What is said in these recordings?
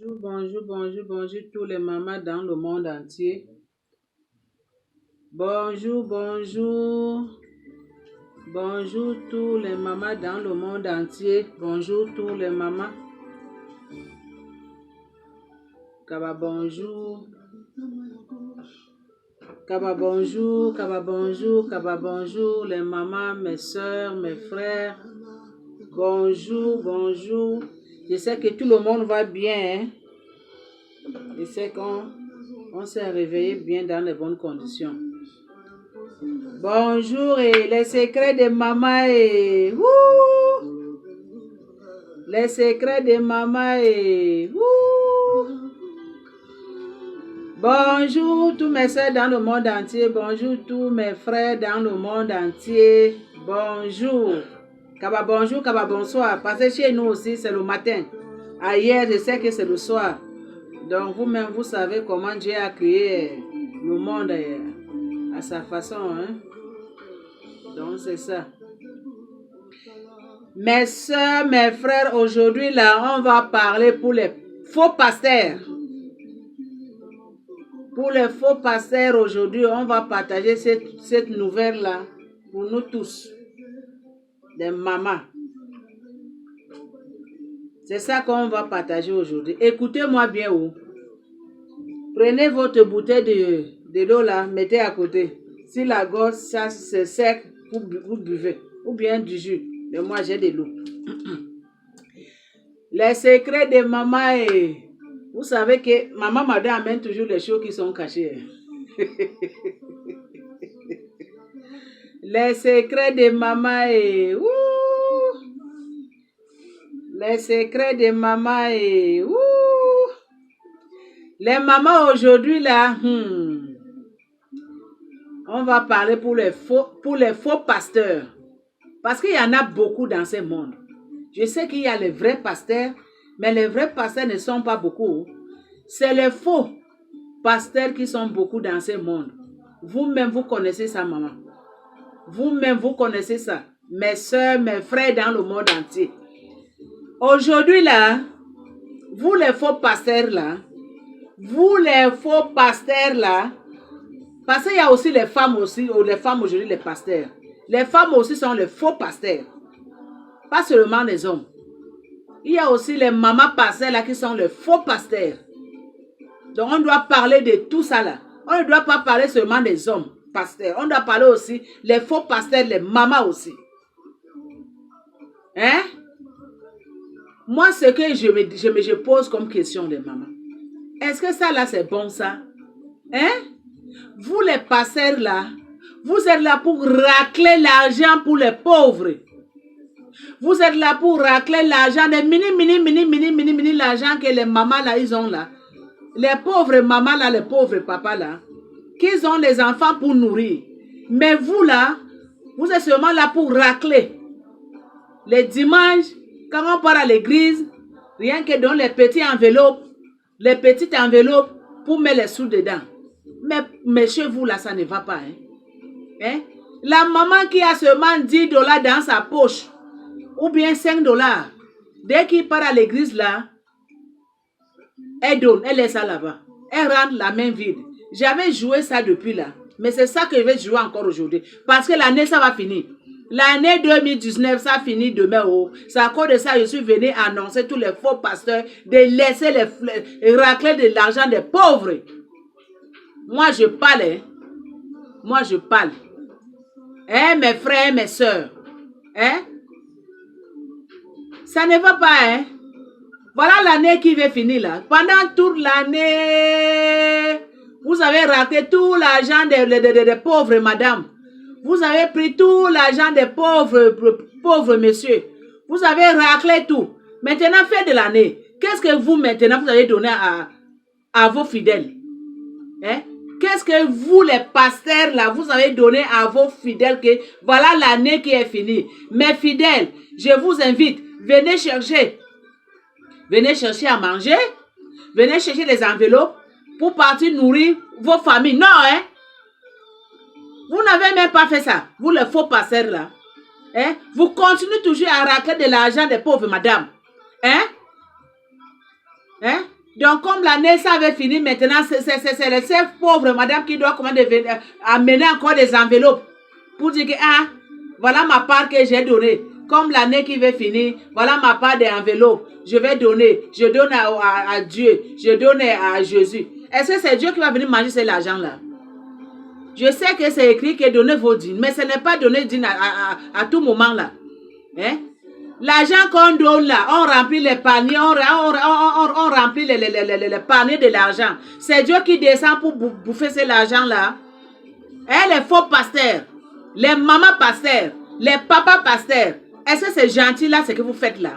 Bonjour, bonjour, bonjour tous les mamans dans le monde entier. Bonjour, bonjour. Bonjour tous les mamans dans le monde entier. Bonjour tous les mamans. Kaba bonjour. Kaba bonjour, kaba bonjour, kaba bonjour les mamans, mes soeurs, mes frères. Bonjour, bonjour. Je sais que tout le monde va bien. Je sais qu'on s'est réveillé bien dans les bonnes conditions. Bonjour et les secrets de maman et les secrets de maman et bonjour tous mes soeurs dans le monde entier. Bonjour tous mes frères dans le monde entier. Bonjour. Kaba bonjour, kaba bonsoir. Parce que chez nous aussi c'est le matin. Ailleurs je sais que c'est le soir. Donc vous-même vous savez comment Dieu a créé le monde à sa façon. Hein? Donc c'est ça. Mes soeurs, mes frères, aujourd'hui là, on va parler pour les faux pasteurs. Pour les faux pasteurs, aujourd'hui, on va partager cette nouvelle-là pour nous tous. Les mamans. C'est ça qu'on va partager aujourd'hui. Écoutez-moi bien. Prenez votre bouteille de l'eau là, mettez à côté. Si la gorge, ça c'est sec, vous buvez. Ou bien du jus. Mais moi, j'ai de l'eau. Les secrets de maman et... Vous savez que maman madame amène toujours les choses qui sont cachées. Les secrets de maman et... Les secrets de maman et... Les mamans aujourd'hui là... On va parler pour les faux pasteurs. Parce qu'il y en a beaucoup dans ce monde. Je sais qu'il y a les vrais pasteurs, mais les vrais pasteurs ne sont pas beaucoup. C'est les faux pasteurs qui sont beaucoup dans ce monde. Vous-même, vous connaissez ça, maman. Vous-même, vous connaissez ça. Mes soeurs, mes frères dans le monde entier. Aujourd'hui, là, vous les faux pasteurs, là, parce qu'il y a aussi les femmes aussi, ou les femmes aujourd'hui, les pasteurs. Les femmes aussi sont les faux pasteurs. Pas seulement les hommes. Il y a aussi les mamans pasteurs là qui sont les faux pasteurs. Donc on doit parler de tout ça là. On ne doit pas parler seulement des hommes pasteurs. On doit parler aussi les faux pasteurs, les mamans aussi. Hein? Moi, ce que je pose comme question les mamans. Est-ce que ça là c'est bon ça? Hein? Vous les pasteurs là, vous êtes là pour racler l'argent pour les pauvres. Vous êtes là pour racler l'argent, des mini l'argent que les mamans là, ils ont là. Les pauvres mamans là, les pauvres papas là, qu'ils ont les enfants pour nourrir. Mais vous là, vous êtes seulement là pour racler. Les dimanches, quand on part à l'église, rien que dans les petites enveloppes pour mettre les sous dedans. Mais chez vous là, ça ne va pas. Hein? La maman qui a seulement $10 dans sa poche, ou bien $5, dès qu'il part à l'église là, elle donne, elle laisse ça là-bas. Elle rentre la main vide. J'avais joué ça depuis là. Mais c'est ça que je vais jouer encore aujourd'hui. Parce que l'année, ça va finir. L'année 2019, ça finit demain. C'est à cause de ça je suis venu annoncer tous les faux pasteurs de laisser les racler de l'argent des pauvres. Moi, je parle. Hein? Moi, je parle. Hein, mes frères, mes soeurs. Hein? Ça ne va pas, hein? Voilà l'année qui va finir là. Pendant toute l'année, vous avez raté tout l'argent des pauvres madame. Vous avez pris tout l'argent des pauvres messieurs. Vous avez raclé tout. Maintenant, fin de l'année, qu'est-ce que vous maintenant vous allez donner à vos fidèles? Hein? Qu'est-ce que vous les pasteurs là, vous avez donné à vos fidèles que voilà l'année qui est finie. Mes fidèles, je vous invite, venez chercher à manger, venez chercher les enveloppes pour partir nourrir vos familles. Non, hein? Vous n'avez même pas fait ça. Vous les faux pasteurs là. Hein? Vous continuez toujours à racler de l'argent des pauvres madame. Hein? Hein? Donc, comme l'année, ça avait fini, maintenant, c'est ces pauvres madame qui doit amener encore des enveloppes pour dire que, ah, voilà ma part que j'ai donnée. Comme l'année qui va finir, voilà ma part des enveloppes. Je vais donner. Je donne à Dieu. Je donne à Jésus. Est-ce que c'est Dieu qui va venir manger cet argent-là? Je sais que c'est écrit que donnez vos dîmes, mais ce n'est pas donner dîmes à tout moment là. Hein? L'argent qu'on donne là, on remplit les paniers, on remplit les paniers de l'argent. C'est Dieu qui descend pour bouffer cet argent là. Hein, les faux pasteurs, les mamans pasteurs, les papas pasteurs. Est-ce que c'est gentil là ce que vous faites là?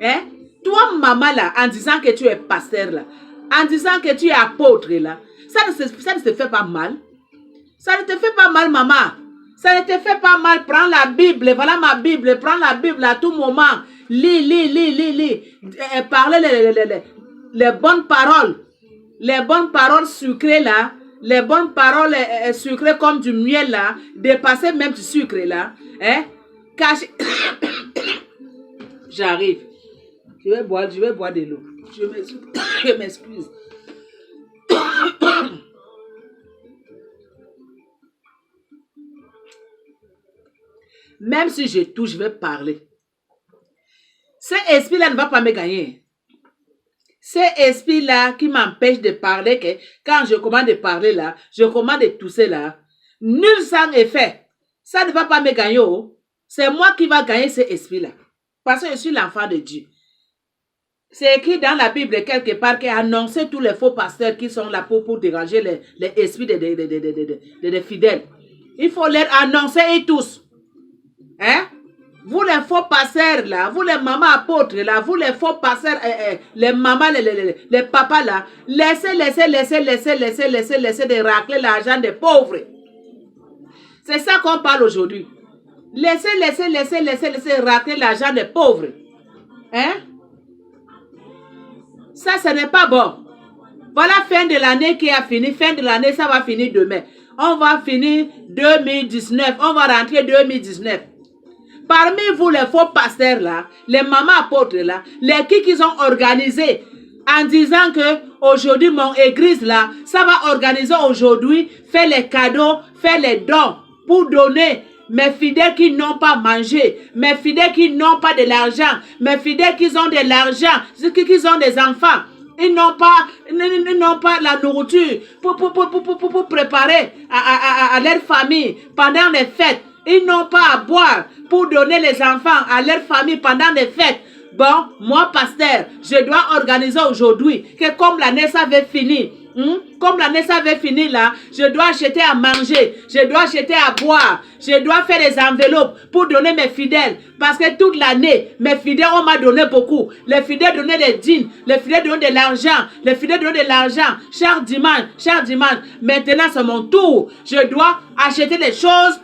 Hein? Toi maman là, en disant que tu es pasteur là, en disant que tu es apôtre là, ça ne se fait pas mal. Ça ne te fait pas mal maman. Ça ne te fait pas mal. Prends la Bible. Voilà ma Bible. Prends la Bible à tout moment. Lis. Parlez les bonnes paroles. Les bonnes paroles sucrées là. Les bonnes paroles sucrées comme du miel là. Dépasser même du sucre là. Hein? J'arrive. Je vais boire de l'eau. Je m'excuse. Même si je touche, je vais parler. Cet esprit-là ne va pas me gagner. Cet esprit-là qui m'empêche de parler, que quand je commande de parler là, je commande de tousser là, nul sans effet. Ça ne va pas me gagner. Oh. C'est moi qui va gagner cet esprit-là. Parce que je suis l'enfant de Dieu. C'est écrit dans la Bible quelque part qu'annoncer tous les faux pasteurs qui sont là pour déranger les esprits des fidèles. Il faut les annoncer tous. Hein? Vous les faux pasteurs là, vous les mamans apôtres là, vous les faux pasteurs, les mamans, les papas là, laissez de racler l'argent des pauvres. C'est ça qu'on parle aujourd'hui. Laissez racler l'argent des pauvres. Hein? Ça, ce n'est pas bon. Voilà fin de l'année qui a fini. Fin de l'année, ça va finir demain. On va finir 2019. On va rentrer 2019. Parmi vous, les faux pasteurs là, les mamans apôtres là, les qui ont organisé en disant que aujourd'hui, mon église là, ça va organiser aujourd'hui, faire les cadeaux, faire les dons pour donner mes fidèles qui n'ont pas mangé, mes fidèles qui n'ont pas de l'argent, mes fidèles qui ont de l'argent, qui ont des enfants. Ils n'ont pas la nourriture pour préparer à leur famille pendant les fêtes. Ils n'ont pas à boire pour donner les enfants à leur famille pendant les fêtes. Bon, moi, pasteur, je dois organiser aujourd'hui que comme l'année ça va finir, comme l'année ça va finir là, je dois acheter à manger, je dois acheter à boire, je dois faire des enveloppes pour donner mes fidèles. Parce que toute l'année, mes fidèles, on m'a donné beaucoup. Les fidèles donnaient des dîmes, les fidèles donnaient de l'argent, les fidèles donnaient de l'argent. Chaque dimanche. Maintenant, c'est mon tour. Je dois acheter des choses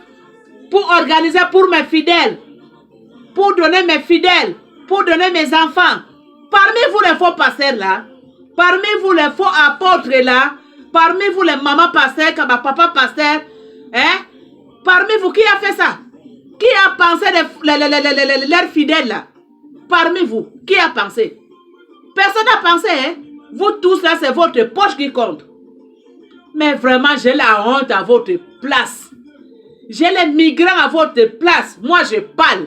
pour organiser pour mes fidèles, pour donner mes fidèles, pour donner mes enfants. Parmi vous les faux pasteurs là, parmi vous les faux apôtres là, parmi vous les mamans pasteurs, comme papa pasteur, hein? Parmi vous, qui a fait ça? Qui a pensé leurs fidèles là? Parmi vous, qui a pensé? Personne n'a pensé, hein? Vous tous là, c'est votre poche qui compte. Mais vraiment, j'ai la honte à votre place. J'ai les migrants à votre place. Moi, je parle.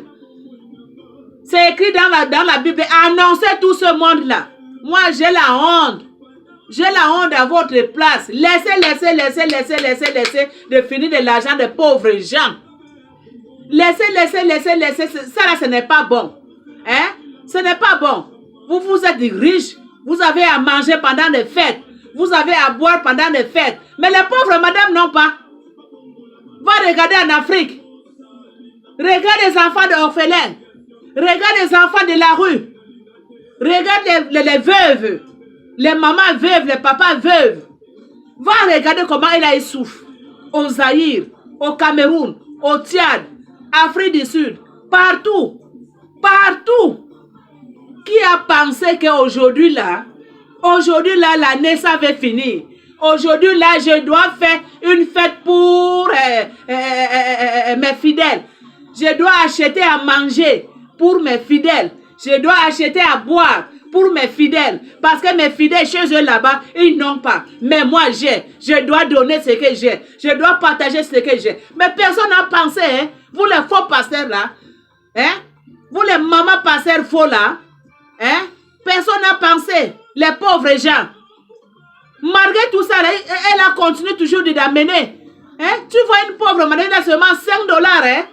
C'est écrit dans la Bible. Annoncez tout ce monde-là. Moi, j'ai la honte. J'ai la honte à votre place. Laissez de finir de l'argent des pauvres gens. Laissez. Ça là, ce n'est pas bon. Hein? Ce n'est pas bon. Vous êtes riches. Vous avez à manger pendant les fêtes. Vous avez à boire pendant les fêtes. Mais les pauvres madame n'ont pas. Va regarder en Afrique. Regarde les enfants d'orphelins. Regarde les enfants de la rue. Regarde les veuves. Les mamans veuves, les papas veuves. Va regarder comment ils souffrent. Au Zaïre, au Cameroun, au Tchad, Afrique du Sud. Partout. Partout. Qui a pensé qu'aujourd'hui là, l'année ça va finir. Aujourd'hui, là, je dois faire une fête pour mes fidèles. Je dois acheter à manger pour mes fidèles. Je dois acheter à boire pour mes fidèles. Parce que mes fidèles chez eux là-bas, ils n'ont pas. Mais moi, j'ai. Je dois donner ce que j'ai. Je dois partager ce que j'ai. Mais personne n'a pensé, hein? Vous les faux pasteurs là, hein? Vous les mamans pasteurs faux là, hein? Personne n'a pensé. Les pauvres gens. Malgré tout ça, elle a continué toujours d'amener. Hein? Tu vois une pauvre madame, elle a seulement $5. Hein?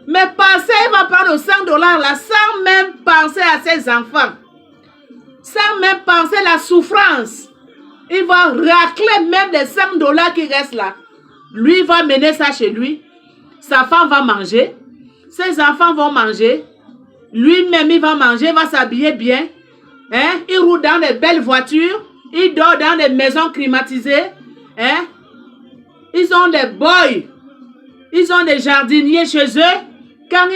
Mais passer, elle va prendre $5 là, sans même penser à ses enfants. Sans même penser à la souffrance. Il va racler même les $5 qui restent là. Lui va mener ça chez lui. Sa femme va manger. Ses enfants vont manger. Lui-même, il va manger, il va s'habiller bien. Hein? Il roule dans des belles voitures. Il dort dans des maisons climatisées. Hein? Ils ont des boys. Ils ont des jardiniers chez eux. Quand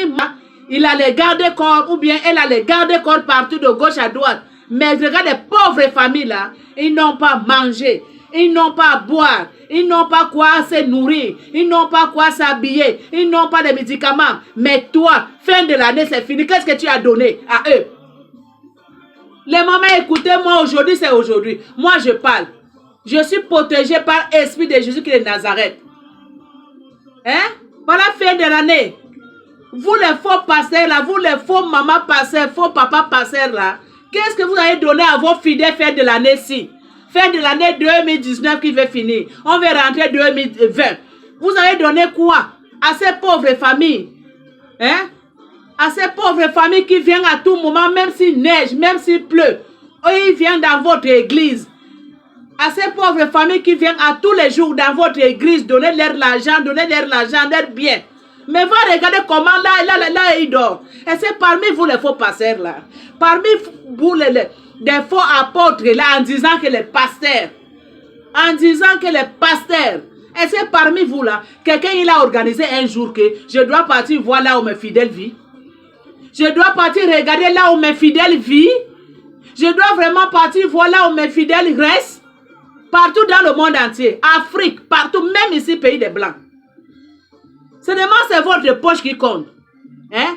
il a les garde-corps ou bien elle a les garde-corps partout de gauche à droite. Mais regarde les pauvres familles là. Ils n'ont pas mangé. Ils n'ont pas à boire. Ils n'ont pas quoi se nourrir. Ils n'ont pas quoi s'habiller. Ils n'ont pas de médicaments. Mais toi, fin de l'année, c'est fini. Qu'est-ce que tu as donné à eux? Les mamans, écoutez-moi, aujourd'hui, c'est aujourd'hui. Moi, je parle. Je suis protégé par l'Esprit de Jésus qui est de Nazareth. Hein? Voilà, fin de l'année. Vous les faux pasteurs là, vous les faux mamans pasteurs, faux papa pasteurs là, qu'est-ce que vous avez donné à vos fidèles fin de l'année-ci? Fin de l'année 2019 qui va finir. On va rentrer 2020. Vous avez donné quoi à ces pauvres familles? Hein? À ces pauvres familles qui viennent à tout moment, même s'il neige, même s'il pleut. Ils viennent dans votre église. À ces pauvres familles qui viennent à tous les jours dans votre église, donnez-leur l'argent, leurs biens. Mais va regarder comment là, il dort. Et c'est parmi vous les faux pasteurs là. Parmi vous les faux apôtres là, en disant que les pasteurs. Et c'est parmi vous là, quelqu'un il a organisé un jour que je dois partir voir là où mes fidèles vivent. Je dois partir regarder là où mes fidèles vivent. Je dois vraiment partir voir là où mes fidèles restent. Partout dans le monde entier. Afrique, partout, même ici, pays des Blancs. Seulement, c'est votre poche qui compte. Hein?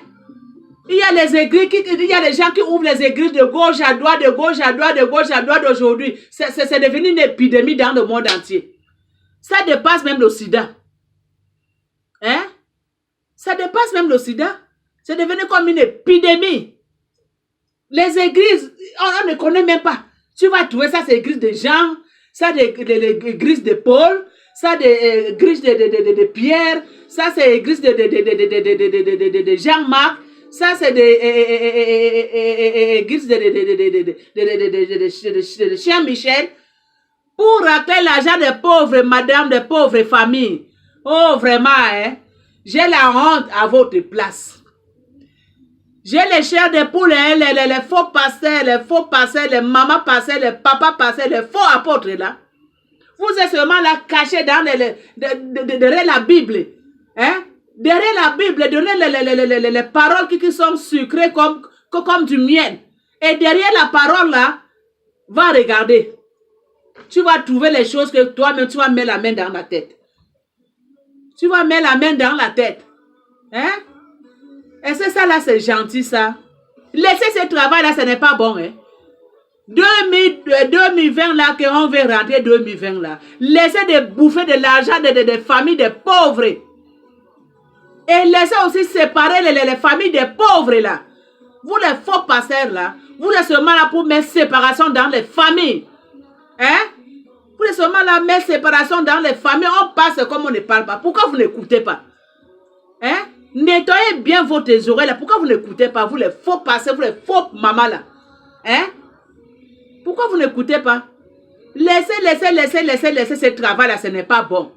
Il y a les églises, il y a des gens qui ouvrent les églises de gauche à droite, de gauche à droite, de gauche à droite aujourd'hui. C'est devenu une épidémie dans le monde entier. Ça dépasse même le sida. Hein? Ça dépasse même le sida. C'est devenu comme une épidémie. Les églises, on ne connaît même pas. Tu vas trouver ça, c'est l'église de Jean, ça, l'église de Paul, ça, l'église de Pierre, ça, c'est l'église de Jean-Marc, ça, c'est l'église de Saint-Michel. Pour racler l'argent des pauvres madame, des pauvres familles. Oh, vraiment, hein? J'ai la honte à votre place. J'ai les chairs de poule, les faux pasteurs, les mamans pasteurs, les papas pasteurs, les faux apôtres là. Vous êtes seulement là cachés dans derrière la Bible. Hein? Derrière la Bible, derrière les paroles qui sont sucrées comme du miel. Et derrière la parole là, va regarder. Tu vas trouver les choses que toi-même, tu vas mettre la main dans la tête. Tu vas mettre la main dans la tête. Hein? Et c'est ça là, c'est gentil ça. Laissez ce travail là, ce n'est pas bon. Hein? 2020 là, qu'on veut rentrer 2020 là. Laissez de bouffer de l'argent des familles des pauvres. Et laissez aussi séparer les familles des pauvres là. Vous les faux pasteurs là, vous êtes seulement là pour mettre séparation dans les familles. Hein? Vous êtes seulement là mettre séparation dans les familles. On passe comme on ne parle pas. Pourquoi vous n'écoutez pas? Hein? Nettoyez bien votre oreilles là. Pourquoi vous n'écoutez pas? Vous les faux pasteurs, vous les faux mamans là. Hein? Pourquoi vous n'écoutez pas? Laissez ce travail là, ce n'est pas bon.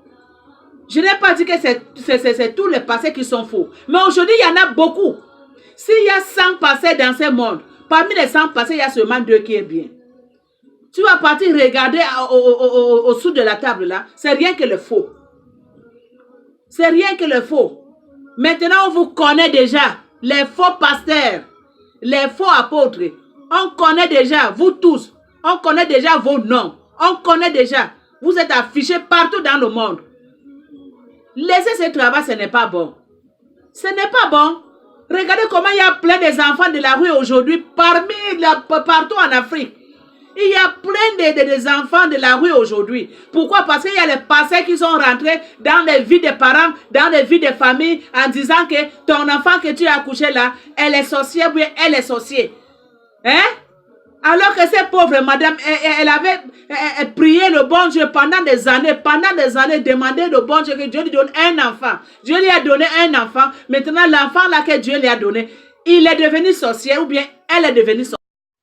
Je n'ai pas dit que c'est tous les pasteurs qui sont faux. Mais aujourd'hui, il y en a beaucoup. S'il y a 100 pasteurs dans ce monde, parmi les 100 pasteurs, il y a seulement 2 qui est bien. Tu vas partir regarder au-dessous de la table là. C'est rien que le faux. C'est rien que le faux. Maintenant, on vous connaît déjà. Les faux pasteurs. Les faux apôtres. On connaît déjà, vous tous. On connaît déjà vos noms. On connaît déjà. Vous êtes affichés partout dans le monde. Laissez ce travail, ce n'est pas bon. Ce n'est pas bon. Regardez comment il y a plein d'enfants de la rue aujourd'hui, partout en Afrique. Il y a plein de enfants de la rue aujourd'hui. Pourquoi? Parce qu'il y a les pasteurs qui sont rentrés dans les vies des parents, dans les vies des familles, en disant que ton enfant que tu as accouché là, elle est sorcière, oui, elle est sorcière. Hein? Alors que cette pauvre madame, elle avait prié le bon Dieu pendant des années, demandé le bon Dieu que Dieu lui donne un enfant. Dieu lui a donné un enfant. Maintenant, l'enfant là que Dieu lui a donné, il est devenu sorcière ou bien elle est devenue sorcière.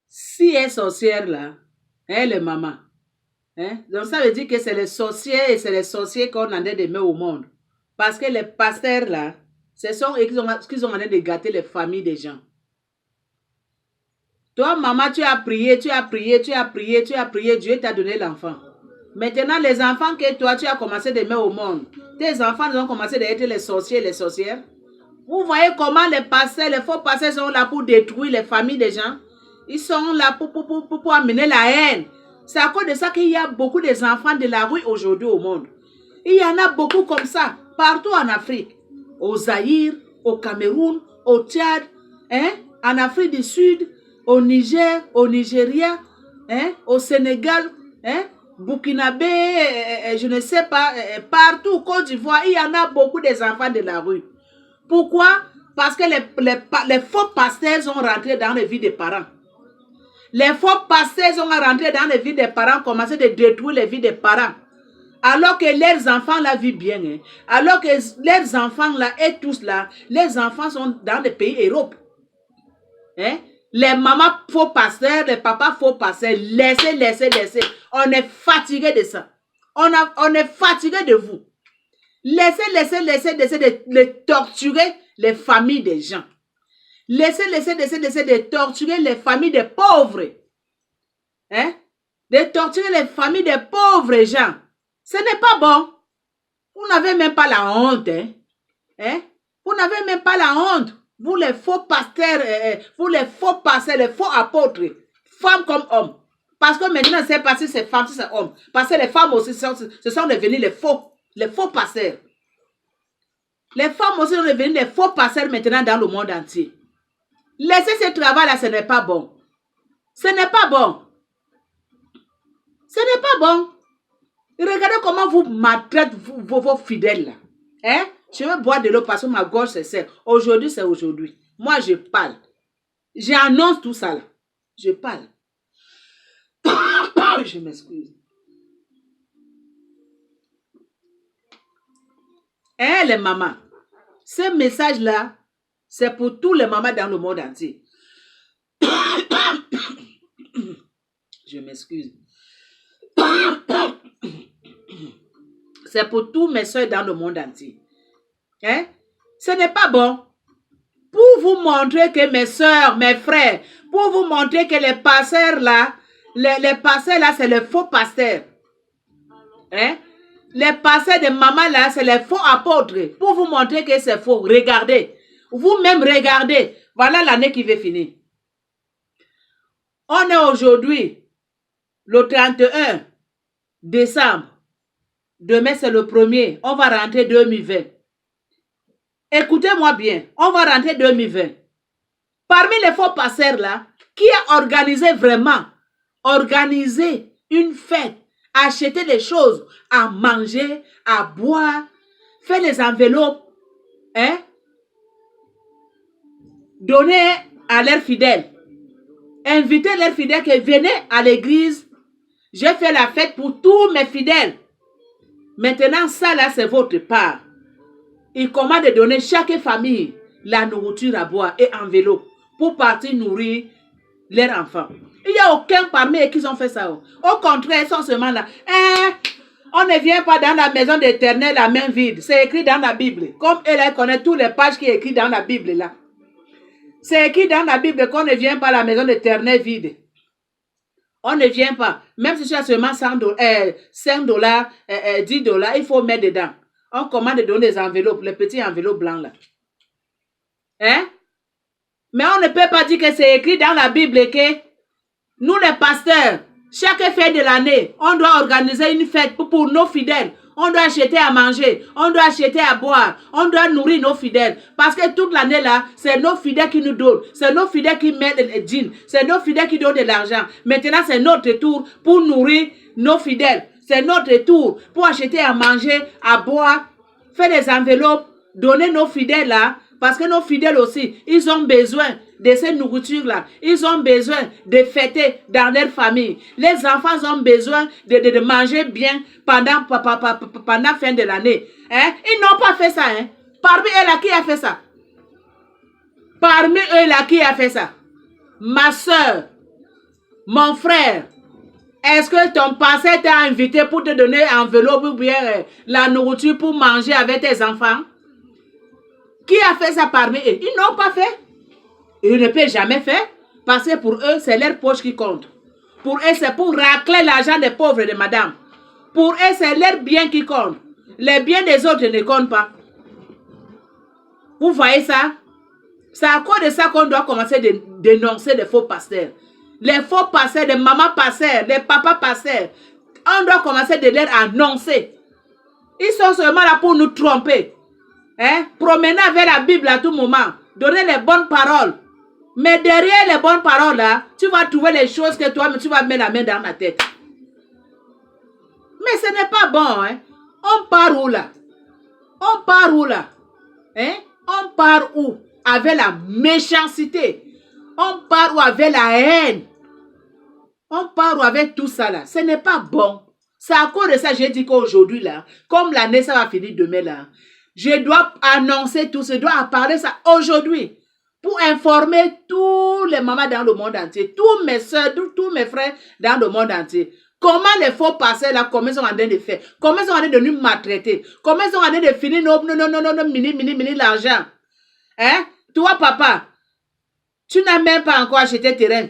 Si elle est sorcière là, elle est maman. Hein? Donc ça veut dire que c'est les sorcières et c'est les sorciers qu'on a de mettre au monde. Parce que les pasteurs là, ce sont eux qui ont en train de gâter les familles des gens. Toi, maman, tu as prié, Dieu t'a donné l'enfant. Maintenant, les enfants que toi, tu as commencé de mettre au monde, tes enfants ont commencé d'être les sorciers et les sorcières. Vous voyez comment les pasteurs, les faux pasteurs sont là pour détruire les familles des gens. Ils sont là pour amener la haine. C'est à cause de ça qu'il y a beaucoup d'enfants de la rue aujourd'hui au monde. Il y en a beaucoup comme ça, partout en Afrique. Au Zaïre, au Cameroun, au Tchad, hein, en Afrique du Sud, au Niger, au Nigeria, hein, au Sénégal, hein, Burkinabé, je ne sais pas, partout, Côte d'Ivoire, il y en a beaucoup d'enfants de la rue. Pourquoi? Parce que les faux pasteurs sont rentrés dans les vies des parents. Les faux pasteurs sont rentrés dans les vies des parents, commencé de détruire les vies des parents. Alors que leurs enfants là vivent bien. Hein? Alors que leurs enfants là et tous là, les enfants sont dans les pays Europe. Hein? Les mamans faux pasteurs, les papas faux pasteurs, laissez. On est fatigué de ça. On est fatigué de vous. Laissez de torturer les familles des gens. Laissez de torturer les familles des pauvres. Hein? De torturer les familles des pauvres gens. Ce n'est pas bon. Vous n'avez même pas la honte. Hein? Hein? Vous n'avez même pas la honte. Vous les faux pasteurs, les faux apôtres, femmes comme hommes. Parce que maintenant, c'est pas si c'est femmes, si c'est hommes. Parce que les femmes aussi se sont devenues les faux pasteurs. Les femmes aussi sont devenues les faux pasteurs maintenant dans le monde entier. Laissez ce travail-là, ce n'est pas bon. Ce n'est pas bon. Ce n'est pas bon. Regardez comment vous maltraitez vos fidèles là. Hein? Je vais boire de l'eau parce que ma gorge se serre. Aujourd'hui, c'est aujourd'hui. Moi, je parle. J'annonce tout ça là. Je parle. Je m'excuse. Hein, les mamans? Ce message-là, c'est pour tous les mamans dans le monde entier. Je m'excuse. C'est pour tous mes soeurs dans le monde entier. Hein? Ce n'est pas bon. Pour vous montrer que mes soeurs, mes frères, pour vous montrer que les pasteurs là, les pasteurs là, c'est les faux pasteurs. Hein? Les pasteurs de maman là, c'est les faux apôtres. Pour vous montrer que c'est faux, regardez. Vous-même regardez. Voilà l'année qui va finir. On est aujourd'hui le 31 décembre. Demain, c'est le 1er. On va rentrer 2020. Écoutez-moi bien. On va rentrer 2020. Parmi les faux pasteurs là, qui a organisé vraiment, une fête, acheter des choses, à manger, à boire, faire les enveloppes, hein? Donner à leurs fidèles. Inviter leurs fidèles qui venaient à l'église. J'ai fait la fête pour tous mes fidèles. Maintenant, ça là, c'est votre part. Il commande de donner chaque famille la nourriture à boire et enveloppe pour partir nourrir leurs enfants. Il n'y a aucun parmi eux qui ont fait ça. Au contraire, ils sont seulement là. On ne vient pas dans la maison d'Éternel la main vide. C'est écrit dans la Bible. Comme elle connaît toutes les pages qui sont écrites dans la Bible là. C'est écrit dans la Bible qu'on ne vient pas à la maison d'Éternel vide. On ne vient pas. Même si tu as seulement 5 $, 10 $, il faut mettre dedans. On commande de donner des enveloppes, les petits enveloppes blancs là. Hein? Mais on ne peut pas dire que c'est écrit dans la Bible que nous les pasteurs, chaque fête de l'année, on doit organiser une fête pour nos fidèles. On doit acheter à manger, on doit acheter à boire, on doit nourrir nos fidèles. Parce que toute l'année là, c'est nos fidèles qui nous donnent, c'est nos fidèles qui mettent les jeans, c'est nos fidèles qui donnent de l'argent. Maintenant, c'est notre tour pour nourrir nos fidèles. C'est notre tour pour acheter à manger, à boire, faire des enveloppes, donner nos fidèles là. Parce que nos fidèles aussi, ils ont besoin de ces nourritures-là. Ils ont besoin de fêter dans leur famille. Les enfants ont besoin de manger bien pendant la fin de l'année. Hein? Ils n'ont pas fait ça. Hein? Parmi eux là, qui a fait ça? Parmi eux là, qui a fait ça? Ma soeur, mon frère, est-ce que ton passé t'a invité pour te donner enveloppe ou bien la nourriture pour manger avec tes enfants? Qui a fait ça parmi eux? Ils n'ont pas fait. Ils ne peuvent jamais faire. Parce que pour eux, c'est leur poche qui compte. Pour eux, c'est pour racler l'argent des pauvres de madame. Pour eux, c'est leur bien qui compte. Les biens des autres ne comptent pas. Vous voyez ça? C'est à cause de ça qu'on doit commencer à dénoncer les faux pasteurs. Les faux pasteurs, les mamans pasteurs, les papas pasteurs. On doit commencer de les annoncer. Ils sont seulement là pour nous tromper. Hein? Promener avec la Bible à tout moment. Donner les bonnes paroles. Mais derrière les bonnes paroles là, tu vas trouver les choses que toi, tu vas mettre la main dans la tête. Mais ce n'est pas bon. Hein? On part où là? On part où là? Hein? On part où? Avec la méchanceté. On part où avec la haine. On part où avec tout ça là. Ce n'est pas bon. C'est à cause de ça que j'ai dit qu'aujourd'hui là, comme l'année ça va finir demain là, je dois annoncer tout, je dois parler ça aujourd'hui pour informer tous les mamans dans le monde entier, tous mes soeurs, tous mes frères dans le monde entier. Comment les faux pasteurs là, comment ils sont en train de faire, comment ils sont en train de nous maltraiter, comment ils sont en train de finir nos mini l'argent. Hein? Toi papa, tu n'as même pas encore acheté terrain.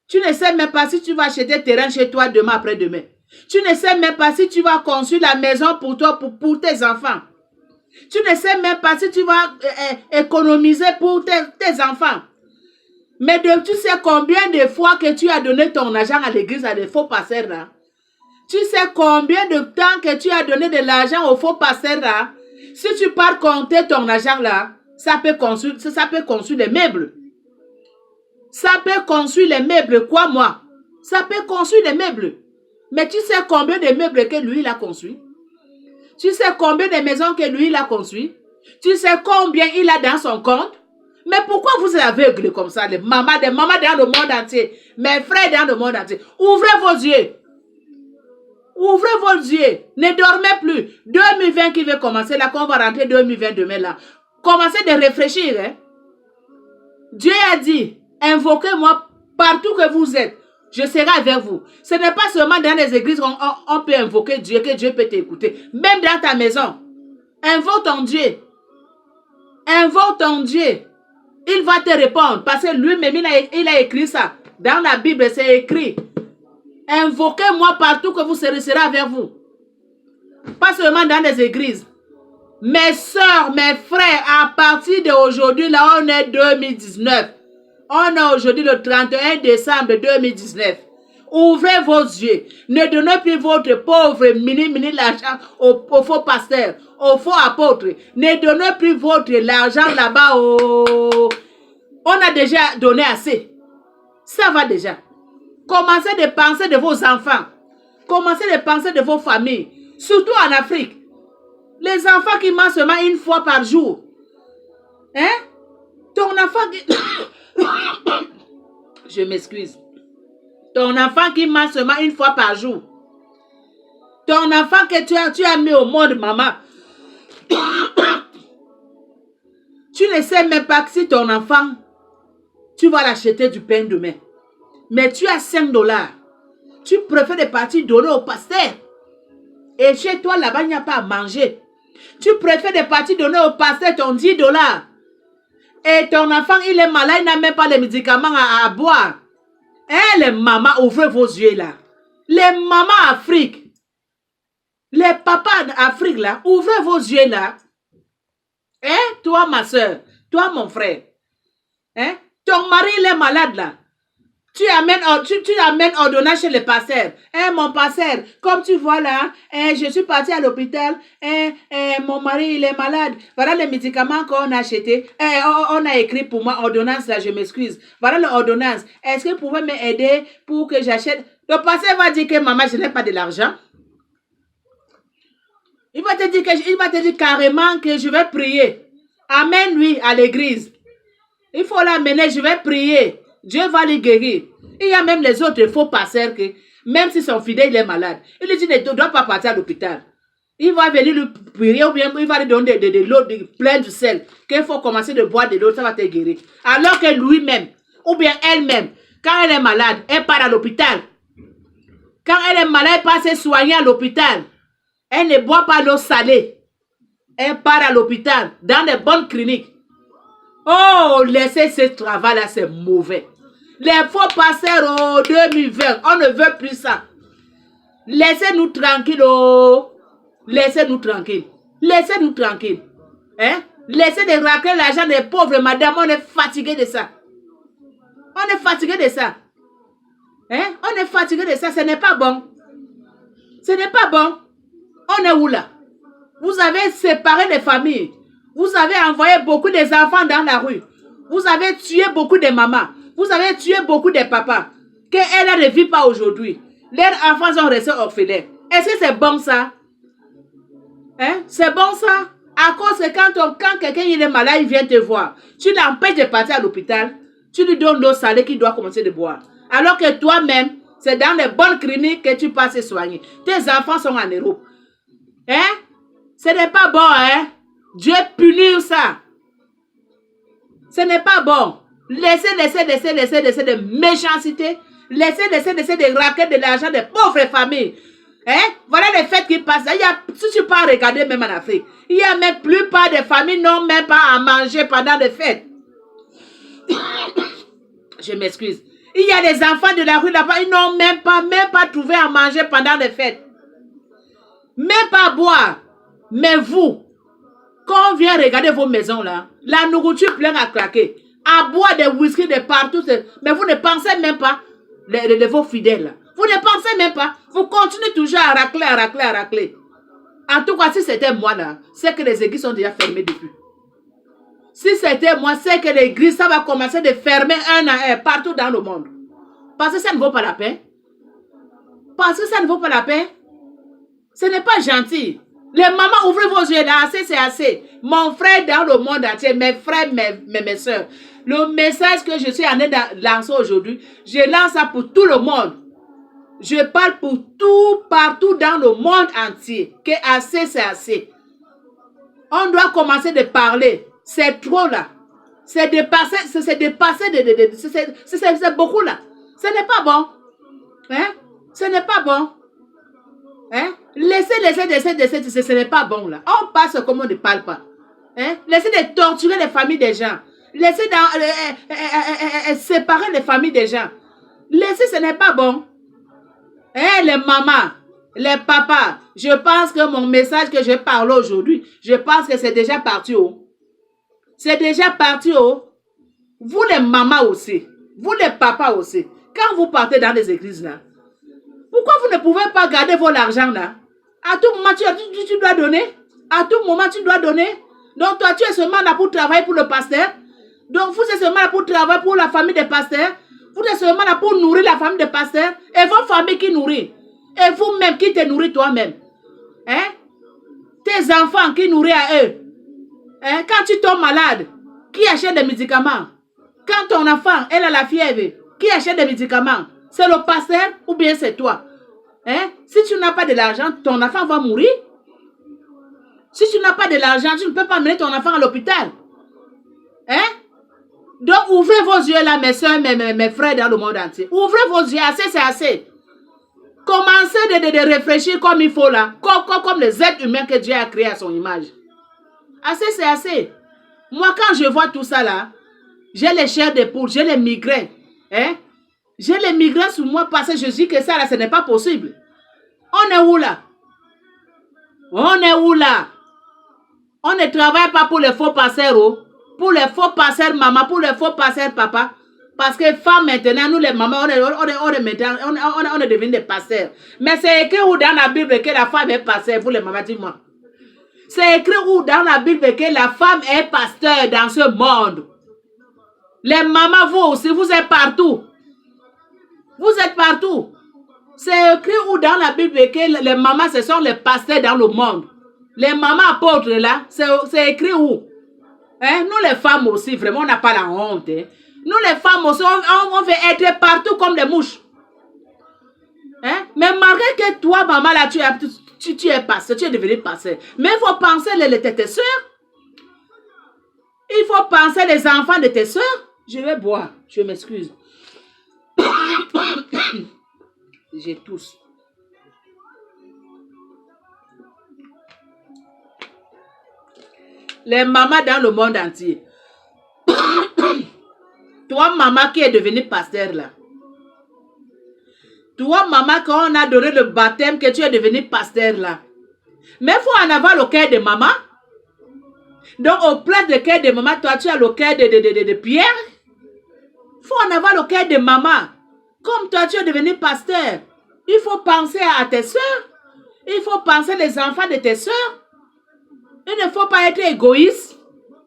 Tu ne sais même pas si tu vas acheter terrain chez toi demain après-demain. Tu ne sais même pas si tu vas construire la maison pour toi, pour tes enfants. Tu ne sais même pas si tu vas économiser pour tes enfants. Mais tu sais combien de fois que tu as donné ton argent à l'église à des faux pasteurs là? Tu sais combien de temps que tu as donné de l'argent aux faux pasteurs là? Si tu pars compter ton argent là, ça peut construire les meubles. Ça peut construire les meubles, quoi moi? Ça peut construire les meubles. Mais tu sais combien de meubles que lui il a construit? Tu sais combien de maisons que lui il a construit? Tu sais combien il a dans son compte? Mais pourquoi vous êtes aveugles comme ça, les mamans dans le monde entier, mes frères dans le monde entier? Ouvrez vos yeux. Ouvrez vos yeux. Ne dormez plus. 2020 qui va commencer là, qu'on va rentrer 2020 demain là. Commencez de réfléchir. Hein? Dieu a dit, invoquez-moi partout que vous êtes. Je serai avec vous. Ce n'est pas seulement dans les églises qu'on peut invoquer Dieu, que Dieu peut t'écouter. Même dans ta maison. Invoque ton Dieu. Invoque ton Dieu. Il va te répondre. Parce que lui-même, il a écrit ça. Dans la Bible, c'est écrit. Invoquez-moi partout que vous serez avec vous. Pas seulement dans les églises. Mes soeurs, mes frères, à partir d'aujourd'hui, là, on est 2019. On est aujourd'hui le 31 décembre 2019. Ouvrez vos yeux. Ne donnez plus votre pauvre mini l'argent aux faux pasteurs, aux faux apôtres. Ne donnez plus votre l'argent là-bas. On a déjà donné assez. Ça va déjà. Commencez de penser de vos enfants. Commencez de penser de vos familles. Surtout en Afrique. Les enfants qui mangent seulement une fois par jour. Hein? Ton enfant qui... Je m'excuse. Ton enfant qui mange seulement une fois par jour. Ton enfant que tu as mis au monde, maman. Tu ne sais même pas que si ton enfant, tu vas l'acheter du pain demain. Mais tu as 5 $. Tu préfères de partir donner au pasteur. Et chez toi, là-bas, il n'y a pas à manger. Tu préfères de partir donner au pasteur ton 10 $. Et ton enfant, il est malade, il n'a même pas les médicaments à boire. Hein, les mamans, ouvrez vos yeux là. Les mamans Afrique. Les papas d'Afrique là, ouvrez vos yeux là. Hein, toi ma soeur, toi mon frère. Hein, ton mari il est malade là. Tu amènes ordonnance chez le pasteur. Mon pasteur, comme tu vois là, je suis parti à l'hôpital. Mon mari, il est malade. Voilà les médicaments qu'on a achetés. On a écrit pour moi, ordonnance là, je m'excuse. Voilà l'ordonnance. Est-ce que vous pouvez m'aider pour que j'achète? Le pasteur va dire que maman, je n'ai pas de l'argent. Il va te dire carrément que je vais prier. Amène-lui à l'église. Il faut l'amener, je vais prier. Dieu va lui guérir. Il y a même les autres faux pasteurs que, même si son fidèle il est malade, il lui dit ne doit pas partir à l'hôpital. Il va venir lui prier ou bien il va lui donner de l'eau plein de sel. Qu'il faut commencer de boire de l'eau, ça va te guérir. Alors que lui-même, ou bien elle-même, quand elle est malade, elle part à l'hôpital. Quand elle est malade, elle part se soigner à l'hôpital. Elle ne boit pas l'eau salée. Elle part à l'hôpital, dans des bonnes cliniques. Oh, laissez ce travail-là, c'est mauvais. Les faux pasteurs, oh, 2020, on ne veut plus ça. Laissez-nous tranquilles, oh. Laissez-nous tranquilles. Laissez-nous tranquilles. Hein? Laissez de racler l'argent des pauvres, madame, on est fatigué de ça. On est fatigué de ça. Hein? On est fatigué de ça, ce n'est pas bon. Ce n'est pas bon. On est où là? Vous avez séparé les familles. Vous avez envoyé beaucoup des enfants dans la rue. Vous avez tué beaucoup de mamans. Vous avez tué beaucoup de papas. Qu'elles ne vivent pas aujourd'hui. Leurs enfants sont restés orphelins. Est-ce que c'est bon ça? Hein? C'est bon ça? À cause que quand quelqu'un est malade, il vient te voir. Tu l'empêches de partir à l'hôpital. Tu lui donnes l'eau salée qu'il doit commencer de boire. Alors que toi-même, c'est dans les bonnes cliniques que tu passes soigner. Tes enfants sont en Europe. Hein? Ce n'est pas bon, hein? Dieu punit ça. Ce n'est pas bon. Laissez de méchanceté. Laissez de raquer de l'argent des pauvres familles. Hein? Voilà les fêtes qui passent. Si tu peux regarder même en Afrique, il y a même la plupart des familles n'ont même pas à manger pendant les fêtes. Je m'excuse. Il y a des enfants de la rue là-bas, ils n'ont même pas trouvé à manger pendant les fêtes. Même pas à boire. Mais vous, quand on vient regarder vos maisons là, la nourriture pleine à craquer, à boire des whisky de partout, mais vous ne pensez même pas de vos fidèles là. Vous ne pensez même pas. Vous continuez toujours à racler. En tout cas, si c'était moi là, c'est que les églises sont déjà fermées depuis. Si c'était moi, c'est que l'église, ça va commencer de fermer un à un partout dans le monde. Parce que ça ne vaut pas la peine. Parce que ça ne vaut pas la peine. Ce n'est pas gentil. Les mamans, ouvrez vos yeux là, assez, c'est assez. Mon frère dans le monde entier, mes frères, mes soeurs. Le message que je suis en train de lancer aujourd'hui, je lance ça pour tout le monde. Je parle pour tout, partout dans le monde entier. Que assez, c'est assez. On doit commencer de parler. C'est trop là. C'est dépassé, c'est beaucoup là. Ce n'est pas bon. Hein? Ce n'est pas bon. Hein? Laissez, ce n'est pas bon là. On passe comme on ne parle pas. Hein? Laissez de torturer les familles des gens. Laissez séparer les familles des gens. Laissez, ce n'est pas bon. Hein, les mamans, les papas, je pense que mon message que je parle aujourd'hui, je pense que c'est déjà parti haut. C'est déjà parti haut. Vous les mamans aussi, vous les papas aussi, quand vous partez dans les églises là, pourquoi vous ne pouvez pas garder votre argent là? À tout moment, tu dois donner. À tout moment, tu dois donner. Donc, toi, tu es seulement là pour travailler pour le pasteur. Donc, vous êtes seulement là pour travailler pour la famille des pasteurs. Vous êtes seulement là pour nourrir la famille des pasteurs. Et votre famille qui nourrit. Et vous-même qui te nourrit toi-même. Hein? Tes enfants qui nourrissent à eux. Hein? Quand tu tombes malade, qui achète des médicaments? Quand ton enfant, elle a la fièvre, qui achète des médicaments? C'est le pasteur ou bien c'est toi? Hein? Si tu n'as pas de l'argent, ton enfant va mourir. Si tu n'as pas de l'argent, tu ne peux pas mener ton enfant à l'hôpital. Hein? Donc, ouvrez vos yeux là, mes soeurs, mes frères dans le monde entier. Ouvrez vos yeux, assez, c'est assez. Commencez de réfléchir comme il faut là. Comme les êtres humains que Dieu a créés à son image. Assez, c'est assez. Moi, quand je vois tout ça là, j'ai les chairs de poule, j'ai les migraines. Hein? J'ai les migraines sur moi parce que je dis que ça là, ce n'est pas possible. On est où là? On est où là? On ne travaille pas pour les faux pasteurs, oh. Pour les faux pasteurs maman, pour les faux pasteurs papa. Parce que femmes maintenant, nous les mamans, on est devenus des pasteurs. Mais c'est écrit où dans la Bible que la femme est pasteur, vous les mamans, dis-moi. C'est écrit où dans la Bible que la femme est pasteur dans ce monde. Les mamans, vous aussi, vous êtes partout. Vous êtes partout. C'est écrit où dans la Bible que les mamans, ce sont les pasteurs dans le monde. Les mamans apôtres là, c'est écrit où? Hein? Nous les femmes aussi, vraiment, on n'a pas la honte. Hein? Nous les femmes aussi, on veut être partout comme des mouches. Hein? Mais malgré que toi, maman, là, tu es pasteur, tu es devenu pasteur. Mais il faut penser tes soeurs. Il faut penser les enfants de tes soeurs. Je vais boire, je m'excuse. J'ai tous. Les mamans dans le monde entier. Toi, maman qui est devenue pasteur là. Toi, maman, quand on a donné le baptême, que tu es devenu pasteur là. Mais il faut en avoir le cœur de maman. Donc, au plat de cœur de maman, toi, tu as le cœur de Pierre. Il faut en avoir le cœur de maman. Comme toi, tu es devenu pasteur. Il faut penser à tes soeurs. Il faut penser les enfants de tes soeurs. Il ne faut pas être égoïste.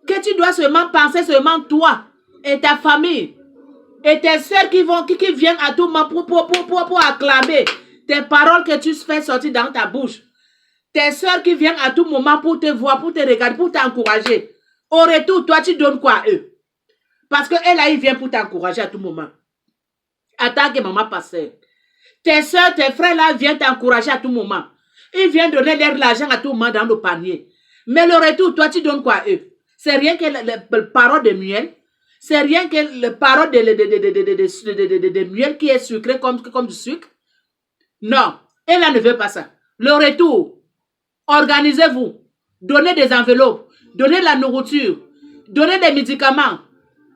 Que tu dois seulement penser seulement toi et ta famille. Et tes soeurs qui viennent à tout moment pour acclamer tes paroles que tu fais sortir dans ta bouche. Tes soeurs qui viennent à tout moment pour te voir, pour te regarder, pour t'encourager. Au retour, toi, tu donnes quoi à eux? Parce qu'elle, là, il vient pour t'encourager à tout moment. En tant que maman pasteur. Tes soeurs, tes frères, là, viennent t'encourager à tout moment. Ils viennent donner leur l'argent à tout moment dans le panier. Mais le retour, toi, tu donnes quoi à eux? C'est rien que le parole de miel. C'est rien que le parole de miel qui est sucré comme du sucre. Non, elle là ne veut pas ça. Le retour, organisez-vous. Donnez des enveloppes. Donnez de la nourriture. Donnez des médicaments.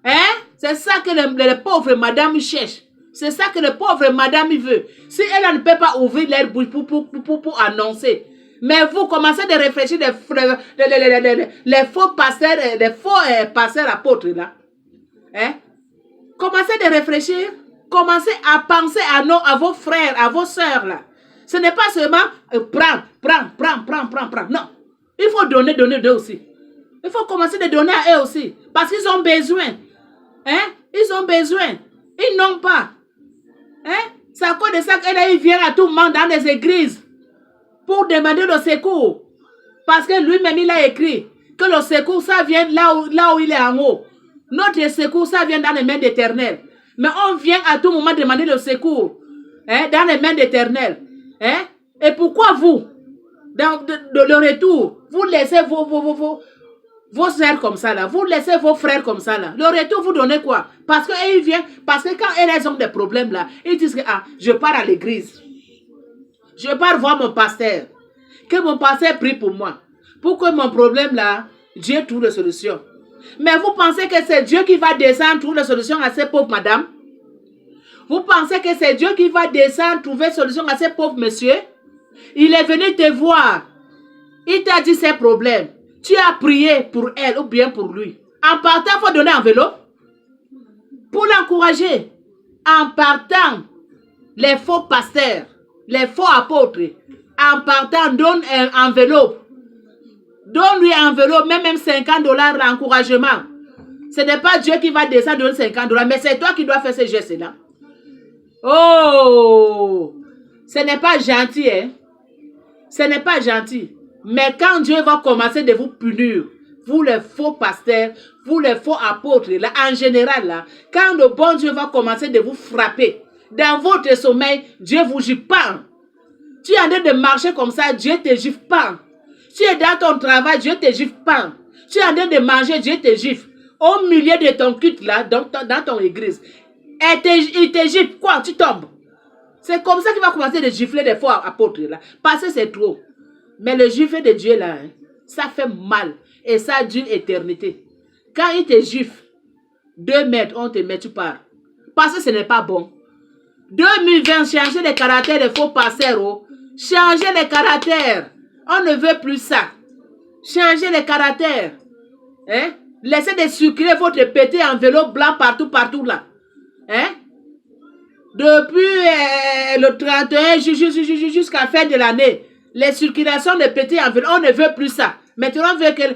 Hein? C'est ça que les pauvres madame cherchent. C'est ça que le pauvre madame veut. Si elle ne peut pas ouvrir leur bouche pour annoncer. Mais vous commencez de réfléchir les faux pasteurs, les faux pasteurs apôtres là. Hein? Commencez de réfléchir. Commencez à penser à vos frères, à vos soeurs là. Ce n'est pas seulement prends. Non. Il faut donner d'eux aussi. Il faut commencer de donner à eux aussi. Parce qu'ils ont besoin. Hein? Ils ont besoin. Ils n'ont pas. Hein? C'est à cause de ça qu'elle vient à tout moment dans les églises pour demander le secours. Parce que lui-même, il a écrit que le secours, ça vient là où il est en haut. Notre secours, ça vient dans les mains d'Éternel. Mais on vient à tout moment demander le secours. Hein, dans les mains d'Éternel. Hein? Et pourquoi vous, dans le retour, vous laissez vos soeurs comme ça là, vous laissez vos frères comme ça là. Le retour, vous donnez quoi? Parce que quand elles ont des problèmes là, ils disent que je pars à l'église. Je pars voir mon pasteur. Que mon pasteur prie pour moi. Pour que mon problème là, Dieu trouve la solution. Mais vous pensez que c'est Dieu qui va descendre trouver la solution à ces pauvres madames? Vous pensez que c'est Dieu qui va descendre trouver solution à ces pauvres messieurs? Il est venu te voir. Il t'a dit ses problèmes. Tu as prié pour elle ou bien pour lui. En partant, il faut donner enveloppe. Pour l'encourager. En partant, les faux pasteurs, les faux apôtres, en partant, donne un enveloppe. Donne-lui un enveloppe, même $50 l'encouragement. Ce n'est pas Dieu qui va descendre donner $50, mais c'est toi qui dois faire ce geste-là. Oh! Ce n'est pas gentil, hein? Ce n'est pas gentil. Mais quand Dieu va commencer de vous punir, vous les faux pasteurs, vous les faux apôtres, là, en général, là, quand le bon Dieu va commencer de vous frapper, dans votre sommeil, Dieu vous gifle pas. Tu es en train de marcher comme ça, Dieu ne te gifle pas. Tu es dans ton travail, Dieu ne te gifle pas. Tu es en train de manger, Dieu te gifle. Au milieu de ton culte, là, dans ton église, il te gifle, quoi, tu tombes. C'est comme ça qu'il va commencer de gifler des faux apôtres, là. Parce que c'est trop. Mais le gifle de Dieu, là, hein, ça fait mal. Et ça dure éternité. Quand il te gifle, 2 mètres, on te met, tu pars. Parce que ce n'est pas bon. 2020, changer les caractères des faux pasteurs. Oh. Changer les caractères. On ne veut plus ça. Changer les caractères. Hein? Laissez de sucrer votre petit enveloppe blanc partout là. Hein? Depuis le 31 jusqu'à la fin de l'année, les circulations de petits enveloppes, on ne veut plus ça. Maintenant, on veut que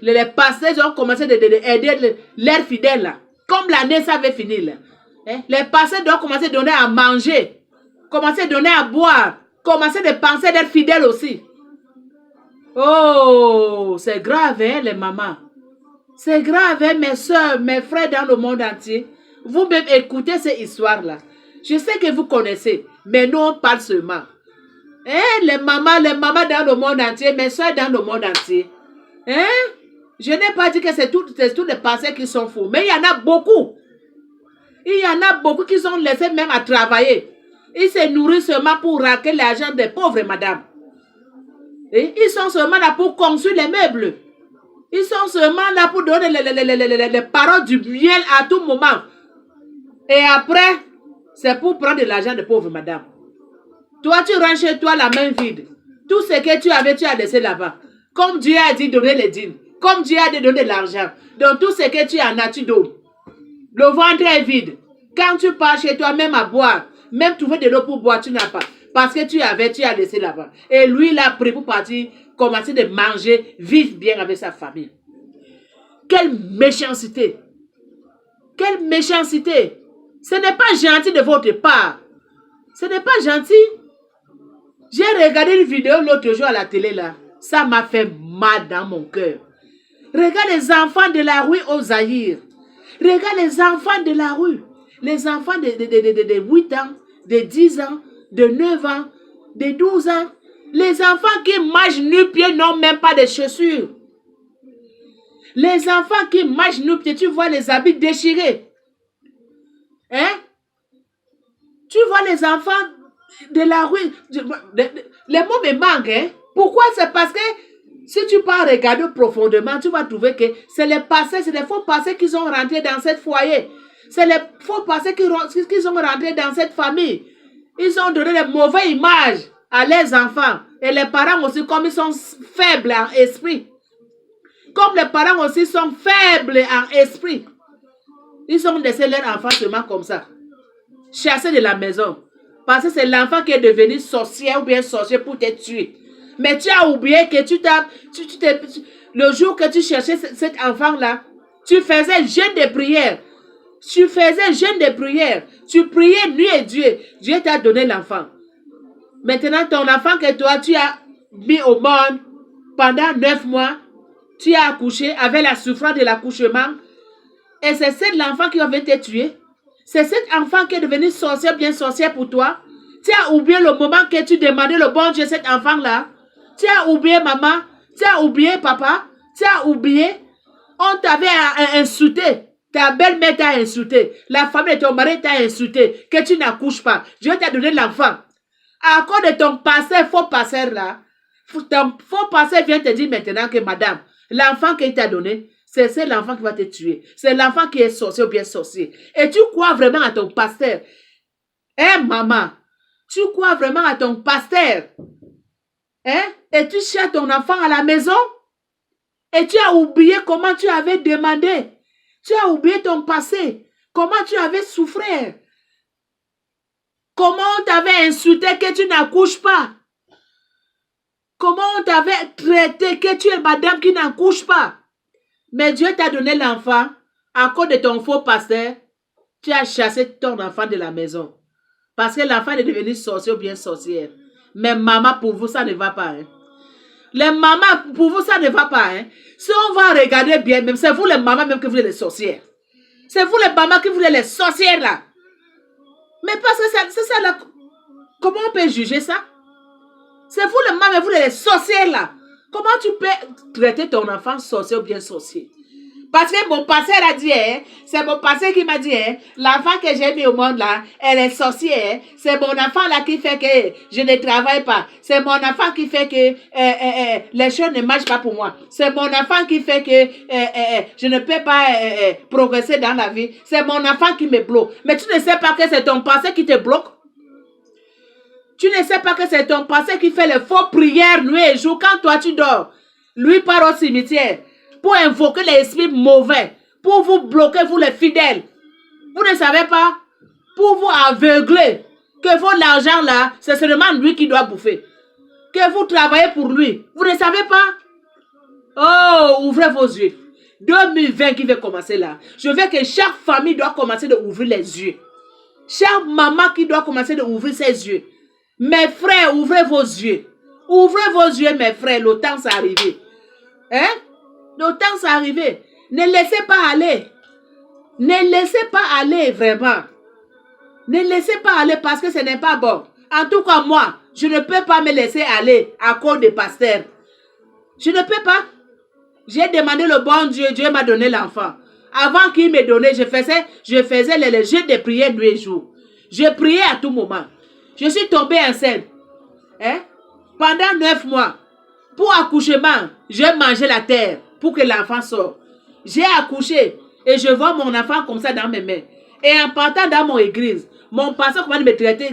les pasteurs ont commencé à aider leurs fidèles. Là. Comme l'année, ça va finir. Là. Hein? Les pasteurs doivent commencer à donner à manger, commencer à donner à boire, commencer à penser à leurs fidèles aussi. Oh, c'est grave, hein, les mamans. C'est grave, hein, mes soeurs, mes frères dans le monde entier. Vous-même écoutez ces histoires-là. Je sais que vous connaissez, mais nous, on parle seulement. Hein, les mamans dans le monde entier, mes soeurs dans le monde entier. Hein? Je n'ai pas dit que c'est tous les pasteurs qui sont fous, mais il y en a beaucoup. Il y en a beaucoup qui sont laissés même à travailler. Ils se nourrissent seulement pour raquer l'argent des pauvres, madame. Et ils sont seulement là pour construire les meubles. Ils sont seulement là pour donner les paroles du bien à tout moment. Et après, c'est pour prendre de l'argent de pauvres, madame. Toi, tu rentres chez toi la main vide. Tout ce que tu avais, tu as laissé là-bas. Comme Dieu a dit, donner les dîmes. Comme Dieu a dit, donner de l'argent. Donc, tout ce que tu en as, tu donnes. Le ventre est vide. Quand tu pars chez toi, même à boire, même trouver de l'eau pour boire, tu n'as pas. Parce que tu as laissé là-bas. Et lui, il a pris pour partir, commencer de manger, vivre bien avec sa famille. Quelle méchanceté! Quelle méchanceté! Ce n'est pas gentil de votre part. Ce n'est pas gentil. J'ai regardé une vidéo l'autre jour à la télé là. Ça m'a fait mal dans mon cœur. Regarde les enfants de la rue au Zaïre. Regarde les enfants de la rue. Les enfants de 8 ans, de 10 ans, de 9 ans, de 12 ans. Les enfants qui marchent nu-pieds n'ont même pas de chaussures. Les enfants qui marchent nu-pieds, tu vois les habits déchirés. Hein? Tu vois les enfants de la rue. Les mots me manquent. Hein? Pourquoi? C'est parce que si tu pars regarder profondément, tu vas trouver que c'est les passés, c'est les faux passés qui sont rentrés dans cette foyer. C'est les faux passés qui sont rentrés dans cette famille. Ils ont donné de mauvaises images à leurs enfants. Et les parents aussi, comme ils sont faibles en esprit. Comme les parents aussi sont faibles en esprit. Ils ont laissé leurs enfants seulement comme ça. Chassés de la maison. Parce que c'est l'enfant qui est devenu sorcier ou bien sorcier pour te tuer. Mais tu as oublié que le jour que tu cherchais cet enfant-là, tu faisais jeûne de prière. Tu faisais jeûne de prière. Tu priais nuit et Dieu. Dieu t'a donné l'enfant. Maintenant, ton enfant que toi, tu as mis au monde pendant 9 mois, tu as accouché avec la souffrance de l'accouchement. Et c'est cet enfant qui va te tuer. C'est cet enfant qui est devenu sorcier, bien sorcière pour toi. Tu as oublié le moment que tu demandais le bon Dieu, cet enfant-là. Tu as oublié maman. Tu as oublié papa. Tu as oublié. On t'avait insulté. Ta belle-mère t'a insulté. La famille de ton mari t'a insulté. Que tu n'accouches pas. Dieu t'a donné l'enfant. À cause de ton passé, faux passeur là. Ton faux passeur vient te dire maintenant que madame, l'enfant qu'il t'a donné, c'est l'enfant qui va te tuer. C'est l'enfant qui est sorcier ou bien sorcier. Et tu crois vraiment à ton pasteur. Hein, maman? Tu crois vraiment à ton pasteur? Hein? Et tu cherches ton enfant à la maison? Et tu as oublié comment tu avais demandé. Tu as oublié ton passé. Comment tu avais souffert. Comment on t'avait insulté que tu n'accouches pas. Comment on t'avait traité que tu es madame qui n'accouche pas. Mais Dieu t'a donné l'enfant. À cause de ton faux pasteur, tu as chassé ton enfant de la maison. Parce que l'enfant est devenu sorcier ou bien sorcière. Mais maman, pour vous, ça ne va pas. Hein? Les mamans, pour vous, ça ne va pas. Hein? Si on va regarder bien, même c'est vous les mamans même que vous êtes les sorcières. C'est vous les mamans qui vous êtes les sorcières là. Mais parce que c'est ça là. Comment on peut juger ça? C'est vous les mamans, vous êtes les sorcières là. Comment tu peux traiter ton enfant sorcier ou bien sorcier? Parce que mon pasteur a dit, hein, c'est mon pasteur qui m'a dit, hein, l'enfant que j'ai mis au monde là, elle est sorcière. Hein, c'est mon enfant là qui fait que je ne travaille pas. C'est mon enfant qui fait que les choses ne marchent pas pour moi. C'est mon enfant qui fait que je ne peux pas progresser dans la vie. C'est mon enfant qui me bloque. Mais tu ne sais pas que c'est ton pasteur qui te bloque. Tu ne sais pas que c'est ton pasteur qui fait les faux prières nuit et jour. Quand toi tu dors, lui part au cimetière pour invoquer les esprits mauvais, pour vous bloquer, vous les fidèles. Vous ne savez pas? Pour vous aveugler que votre argent là, c'est seulement lui qui doit bouffer. Que vous travaillez pour lui. Vous ne savez pas? Oh, ouvrez vos yeux. 2020 qui va commencer là. Je veux que chaque famille doit commencer d'ouvrir les yeux. Chaque maman qui doit commencer d'ouvrir ses yeux. Mes frères, ouvrez vos yeux. Ouvrez vos yeux, mes frères. Le temps s'est arrivé. Hein? Le temps s'est arrivé. Ne laissez pas aller. Ne laissez pas aller vraiment. Ne laissez pas aller parce que ce n'est pas bon. En tout cas, moi, je ne peux pas me laisser aller à cause des pasteurs. Je ne peux pas. J'ai demandé le bon Dieu. Dieu m'a donné l'enfant. Avant qu'il me donne, je faisais les jeux de prière nuit et jour. Je priais à tout moment. Je suis tombée enceinte. Hein? Pendant 9 mois. Pour accouchement, j'ai mangé la terre pour que l'enfant sorte. J'ai accouché et je vois mon enfant comme ça dans mes mains. Et en partant dans mon église, mon pasteur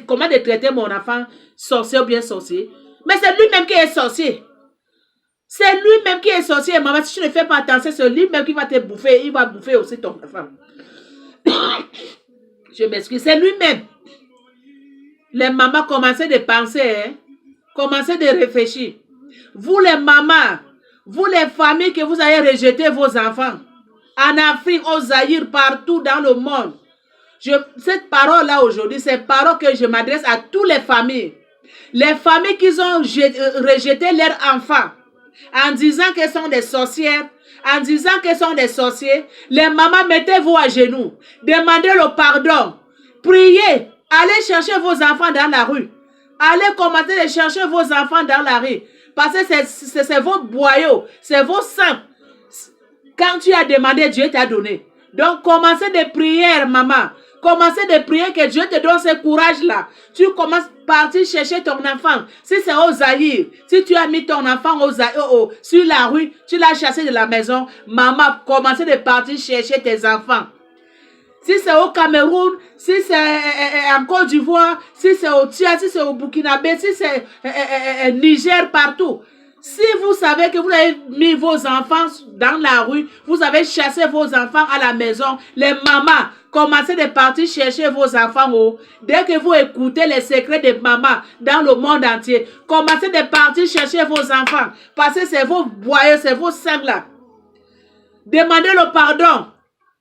comment de traiter mon enfant sorcier ou bien sorcier. Mais c'est lui-même qui est sorcier. C'est lui-même qui est sorcier. Maman, si tu ne fais pas attention, c'est lui-même qui va te bouffer. Il va bouffer aussi ton enfant. Je m'excuse. C'est lui-même. Les mamans, commencez de penser. Hein? Commencez de réfléchir. Vous les mamans, vous les familles que vous avez rejeté vos enfants. En Afrique, au Zaïre, partout dans le monde. Cette parole-là aujourd'hui, c'est parole que je m'adresse à toutes les familles. Les familles qui ont rejeté leurs enfants. En disant qu'elles sont des sorcières, en disant qu'elles sont des sorciers, les mamans, mettez-vous à genoux, demandez le pardon, priez, allez chercher vos enfants dans la rue, allez commencer à chercher vos enfants dans la rue, parce que c'est vos boyaux, c'est vos sangs. Quand tu as demandé, Dieu t'a donné. Donc, commencez des prières, maman. Commencez de prier que Dieu te donne ce courage-là. Tu commences à partir chercher ton enfant. Si c'est au Zaïre, si tu as mis ton enfant sur la rue, tu l'as chassé de la maison, maman, commencez de partir chercher tes enfants. Si c'est au Cameroun, si c'est en Côte d'Ivoire, si c'est au Tchad, si c'est au Burkina-Bé, si c'est Niger, partout. Si vous savez que vous avez mis vos enfants dans la rue, vous avez chassé vos enfants à la maison, les mamans, commencez de partir chercher vos enfants. Dès que vous écoutez les secrets de maman dans le monde entier, commencez de partir chercher vos enfants. Parce que c'est vos boyaux, c'est vos sangs là. Demandez le pardon.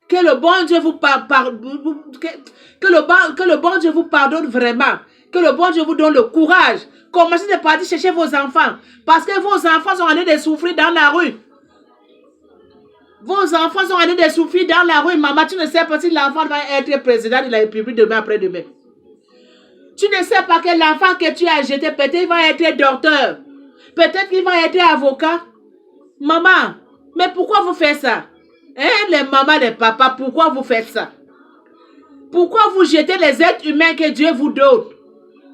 Que le bon Dieu vous que le bon Dieu vous pardonne vraiment. Que le bon Dieu vous donne le courage. Commencez de partir chercher vos enfants. Parce que vos enfants sont en train de souffrir dans la rue. Vos enfants sont en train de souffrir dans la rue. Maman, tu ne sais pas si l'enfant va être président de la République demain après-demain. Tu ne sais pas que l'enfant que tu as jeté, peut-être il va être docteur. Peut-être qu'il va être avocat. Maman, mais pourquoi vous faites ça? Hein, les mamans, les papas, pourquoi vous faites ça? Pourquoi vous jetez les êtres humains que Dieu vous donne?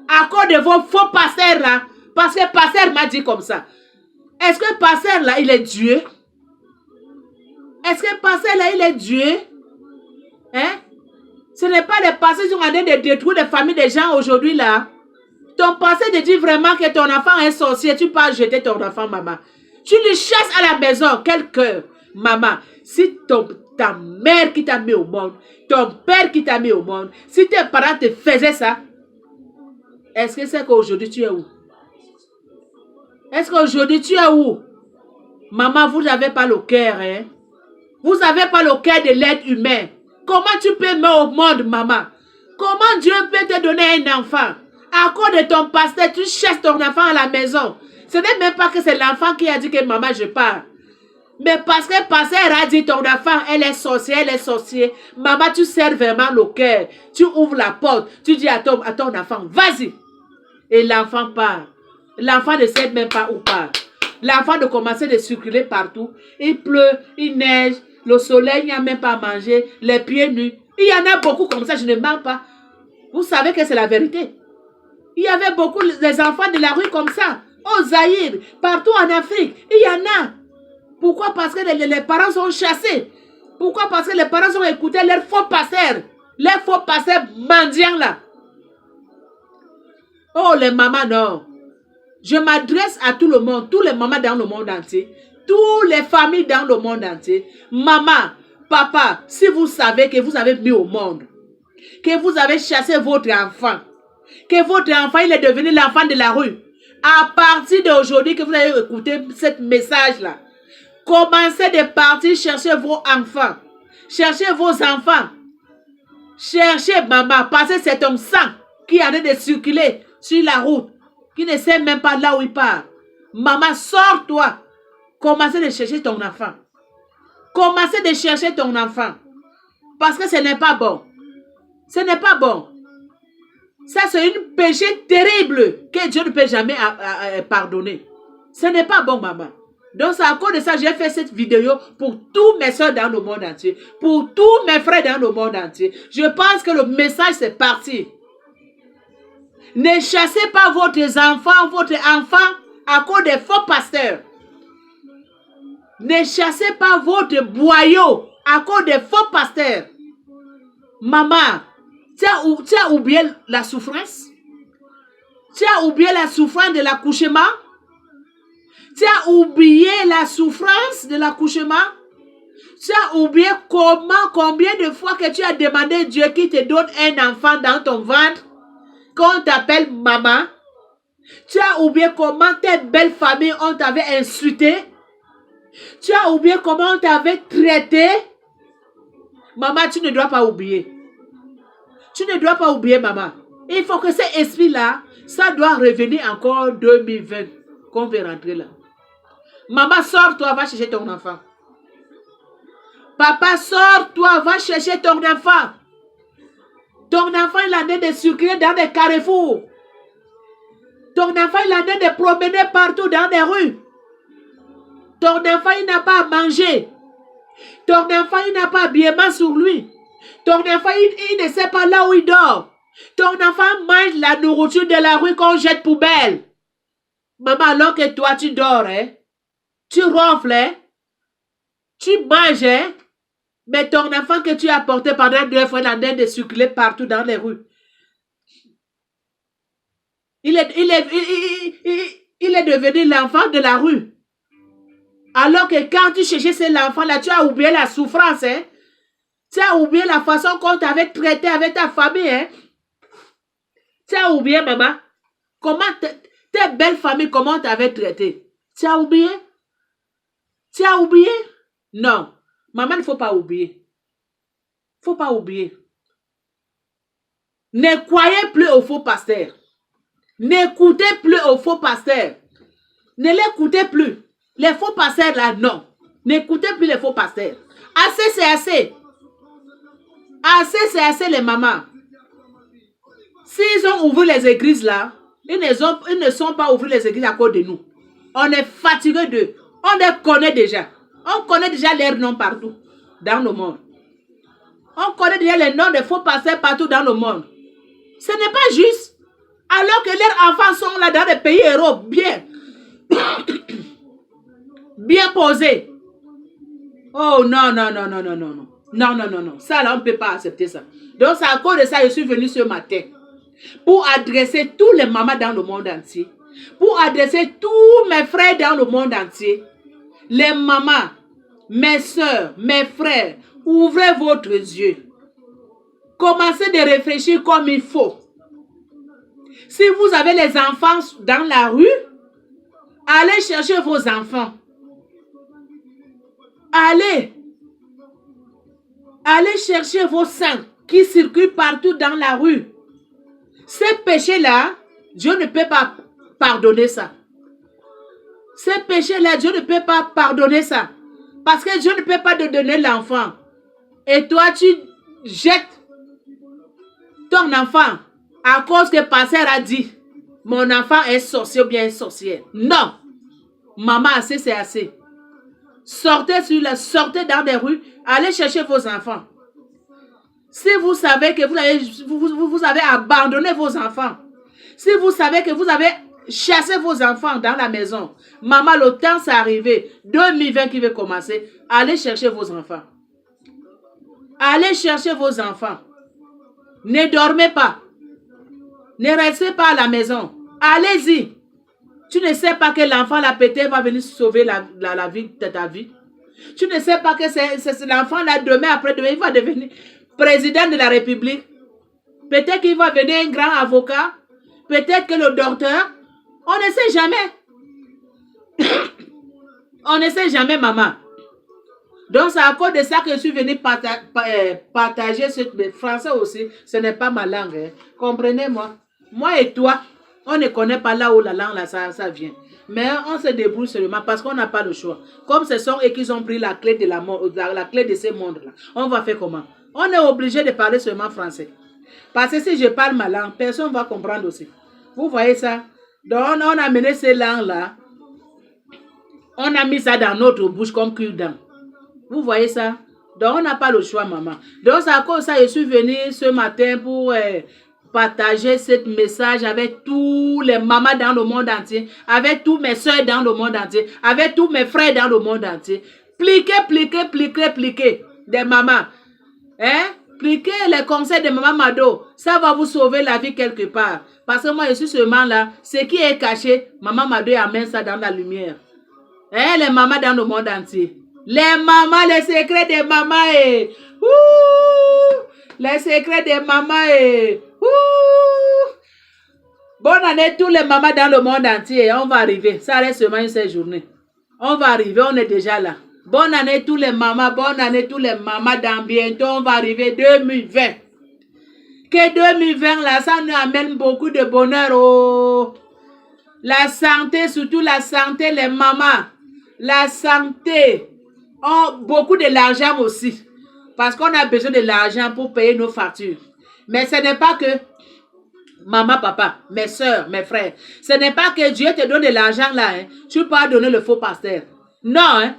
À cause de vos faux pasteurs là. Parce que pasteur m'a dit comme ça. Est-ce que pasteur là, il est Dieu? Est-ce que pasteur là, il est Dieu? Hein? Ce n'est pas les pasteurs qui sont en train de détruire les familles des gens aujourd'hui là. Ton pasteur te dit vraiment que ton enfant est sorcier. Tu peux jeter ton enfant, maman. Tu le chasses à la maison. Quel cœur, maman. Si ta mère qui t'a mis au monde, ton père qui t'a mis au monde, si tes parents te faisaient ça, est-ce que c'est qu'aujourd'hui tu es où? Est-ce qu'aujourd'hui tu es où? Maman, vous n'avez pas le cœur, hein? Vous n'avez pas le cœur de l'être humain. Comment tu peux mettre au monde, maman? Comment Dieu peut te donner un enfant? À cause de ton pasteur, tu chasses ton enfant à la maison. Ce n'est même pas que c'est l'enfant qui a dit que maman, je pars. Mais parce que le pasteur a dit ton enfant, elle est sorcière, elle est sorcier. Maman, tu sers vraiment le cœur. Tu ouvres la porte. Tu dis à ton enfant, vas-y. Et l'enfant part. L'enfant ne sait même pas où part. L'enfant de commencer de circuler partout. Il pleut, il neige, le soleil, il n'y a même pas à manger, les pieds nus. Il y en a beaucoup comme ça, je ne mens pas. Vous savez que c'est la vérité. Il y avait beaucoup des enfants de la rue comme ça. Au Zaïre, partout en Afrique, il y en a. Pourquoi? Parce que les parents sont chassés. Pourquoi? Parce que les parents ont écouté leurs faux pasteurs. Les faux pasteurs mendiants là. Oh, les mamans, non. Je m'adresse à tout le monde, tous les mamans dans le monde entier, toutes les familles dans le monde entier. Maman, papa, si vous savez que vous avez mis au monde, que vous avez chassé votre enfant, que votre enfant il est devenu l'enfant de la rue. À partir d'aujourd'hui que vous avez écouté ce message-là, commencez de partir chercher vos enfants. Cherchez vos enfants. Cherchez maman, parce que c'est ton sang qui a de circuler sur la route, qui ne sait même pas là où il part. Maman, sors-toi. Commencez de chercher ton enfant. Commencez de chercher ton enfant. Parce que ce n'est pas bon. Ce n'est pas bon. Ça, c'est un péché terrible que Dieu ne peut jamais pardonner. Ce n'est pas bon, maman. Donc, c'est à cause de ça que j'ai fait cette vidéo pour tous mes soeurs dans le monde entier. Pour tous mes frères dans le monde entier. Je pense que le message, c'est parti. Ne chassez pas votre enfant à cause des faux pasteurs. Ne chassez pas votre boyau à cause des faux pasteurs. Maman, tu as oublié la souffrance? Tu as oublié la souffrance de l'accouchement? Tu as oublié la souffrance de l'accouchement? Tu as oublié combien de fois que tu as demandé Dieu qui te donne un enfant dans ton ventre, qu'on t'appelle maman? Tu as oublié comment tes belles familles ont t'avait insulté? Tu as oublié comment on t'avait traité? Maman, tu ne dois pas oublier. Tu ne dois pas oublier, maman. Il faut que cet esprit-là, ça doit revenir encore 2020, qu'on veut rentrer là. Maman, sors-toi, va chercher ton enfant. Papa, sors-toi, va chercher ton enfant. Ton enfant, il a l'air de circuler dans des carrefours. Ton enfant, il a l'air de promener partout dans les rues. Ton enfant, il n'a pas à manger. Ton enfant, il n'a pas habillement sur lui. Ton enfant, il ne sait pas là où il dort. Ton enfant mange la nourriture de la rue qu'on jette poubelle. Maman, alors que toi, tu dors, hein? Tu ronfles, hein? Tu manges, hein? Mais ton enfant que tu as porté pendant 2 fois, il a l'air de circuler partout dans les rues. Il est devenu l'enfant de la rue. Alors que quand tu cherchais cet enfant-là, tu as oublié la souffrance, hein? Tu as oublié la façon qu'on t'avait traité avec ta famille, hein? Tu as oublié, maman? Comment tes belles familles, comment t'avaient traité? Tu as oublié? Tu as oublié? Non. Maman, il ne faut pas oublier. Il ne faut pas oublier. Ne croyez plus aux faux pasteurs. N'écoutez plus aux faux pasteurs. Ne l'écoutez plus. Les faux pasteurs là, non. N'écoutez plus les faux pasteurs. Assez, c'est assez. Assez, c'est assez les mamans. S'ils ont ouvert les églises là, ils ne sont pas ouverts les églises à cause de nous. On est fatigué d'eux. On les connaît déjà. On connaît déjà leurs noms partout dans le monde. On connaît déjà les noms des faux pasteurs partout dans le monde. Ce n'est pas juste. Alors que leurs enfants sont là dans des pays héros bien. Bien posés. Oh non, non, non, non, non, non, non. Non, non, non, non. Ça là, on ne peut pas accepter ça. Donc c'est à cause de ça que je suis venu ce matin. Pour adresser tous les mamans dans le monde entier. Pour adresser tous mes frères dans le monde entier. Les mamans, mes soeurs, mes frères, ouvrez votre yeux. Commencez de réfléchir comme il faut. Si vous avez les enfants dans la rue, allez chercher vos enfants. Allez chercher vos sangs qui circulent partout dans la rue. Ces péchés-là, Dieu ne peut pas pardonner ça. Ces péchés-là, Dieu ne peut pas pardonner ça. Parce que Dieu ne peut pas te donner l'enfant. Et toi, tu jettes ton enfant à cause que le pasteur a dit, mon enfant est sorcier ou bien sorcière. Non. Maman, assez, c'est assez. Sortez dans les rues, allez chercher vos enfants. Si vous savez que vous avez abandonné vos enfants, si vous savez que vous avez chassé vos enfants dans la maison, maman, le temps c'est arrivé, 2020 qui va commencer, allez chercher vos enfants. Allez chercher vos enfants. Ne dormez pas. Ne restez pas à la maison. Allez-y. Tu ne sais pas que l'enfant, la pété, va venir sauver la vie de ta vie. Tu ne sais pas que c'est l'enfant, là, demain, après-demain, il va devenir président de la République. Peut-être qu'il va venir un grand avocat. Peut-être que le docteur. On ne sait jamais. On ne sait jamais, maman. Donc, c'est à cause de ça que je suis venue partager ce français aussi. Ce n'est pas ma langue. Hein. Comprenez-moi. Moi et toi, on ne connaît pas là où la langue, là, ça vient. Mais on se débrouille seulement parce qu'on n'a pas le choix. Comme ce sont eux qui ont pris la clé de la clé de ce monde-là. On va faire comment? On est obligé de parler seulement français. Parce que si je parle ma langue, personne ne va comprendre aussi. Vous voyez ça? Donc, on a mené ces langues-là. On a mis ça dans notre bouche comme cure-dent. Vous voyez ça? Donc, on n'a pas le choix, maman. Donc, c'est à cause de ça que je suis venue ce matin pour partager ce message avec tous les mamans dans le monde entier, avec tous mes soeurs dans le monde entier, avec tous mes frères dans le monde entier. Pliquez des mamans. Hein? Pliquez les conseils de maman Mado. Ça va vous sauver la vie quelque part. Parce que moi, je suis seulement là. Ce qui est caché, maman Mado amène ça dans la lumière. Hein? Les mamans dans le monde entier. Les mamans, les secrets des mamans. Les secrets des mamans. Bonne année tous les mamans dans le monde entier. On va arriver. Ça reste seulement une seule journée. On va arriver, on est déjà là. Bonne année tous les mamans. Bonne année tous les mamans. Dans bientôt, on va arriver 2020. Que 2020 là, ça nous amène beaucoup de bonheur. Oh. La santé, surtout la santé, les mamans. La santé. Oh, beaucoup de l'argent aussi. Parce qu'on a besoin de l'argent pour payer nos factures. Mais ce n'est pas que maman, papa, mes soeurs, mes frères. Ce n'est pas que Dieu te donne de l'argent là. Hein. Tu peux donner le faux pasteur. Non. Hein.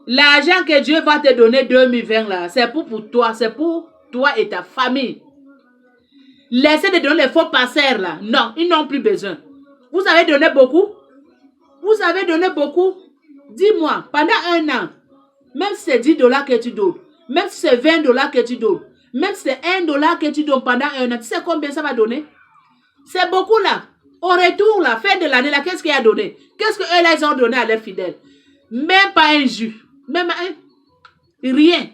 L'argent que Dieu va te donner 2020 là, c'est pour toi. C'est pour toi et ta famille. Laissez de donner les faux pasteurs là. Non, ils n'ont plus besoin. Vous avez donné beaucoup? Vous avez donné beaucoup? Dis-moi, pendant un an, même si c'est 10 $ que tu donnes, même si c'est 20 $ que tu donnes, même si c'est 1 $ que tu donnes pendant un an, tu sais combien ça va donner? C'est beaucoup là. Au retour là, fin de l'année là, qu'est-ce qu'il a donné? Qu'est-ce qu'eux là, ils ont donné à leurs fidèles? Même pas un jus. Même rien.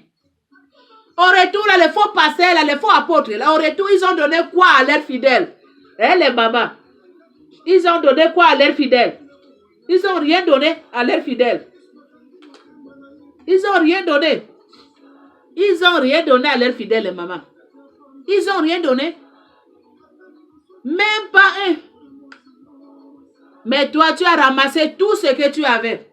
Au retour là, les faux pasteurs là, les faux apôtres là, au retour, ils ont donné quoi à leurs fidèles? Eh les mamans, ils ont donné quoi à leurs fidèles? Ils n'ont rien donné à leurs fidèles. Ils n'ont rien donné. Ils n'ont rien donné à leurs fidèles, les mamans. Ils n'ont rien donné. Même pas un. Mais toi, tu as ramassé tout ce que tu avais.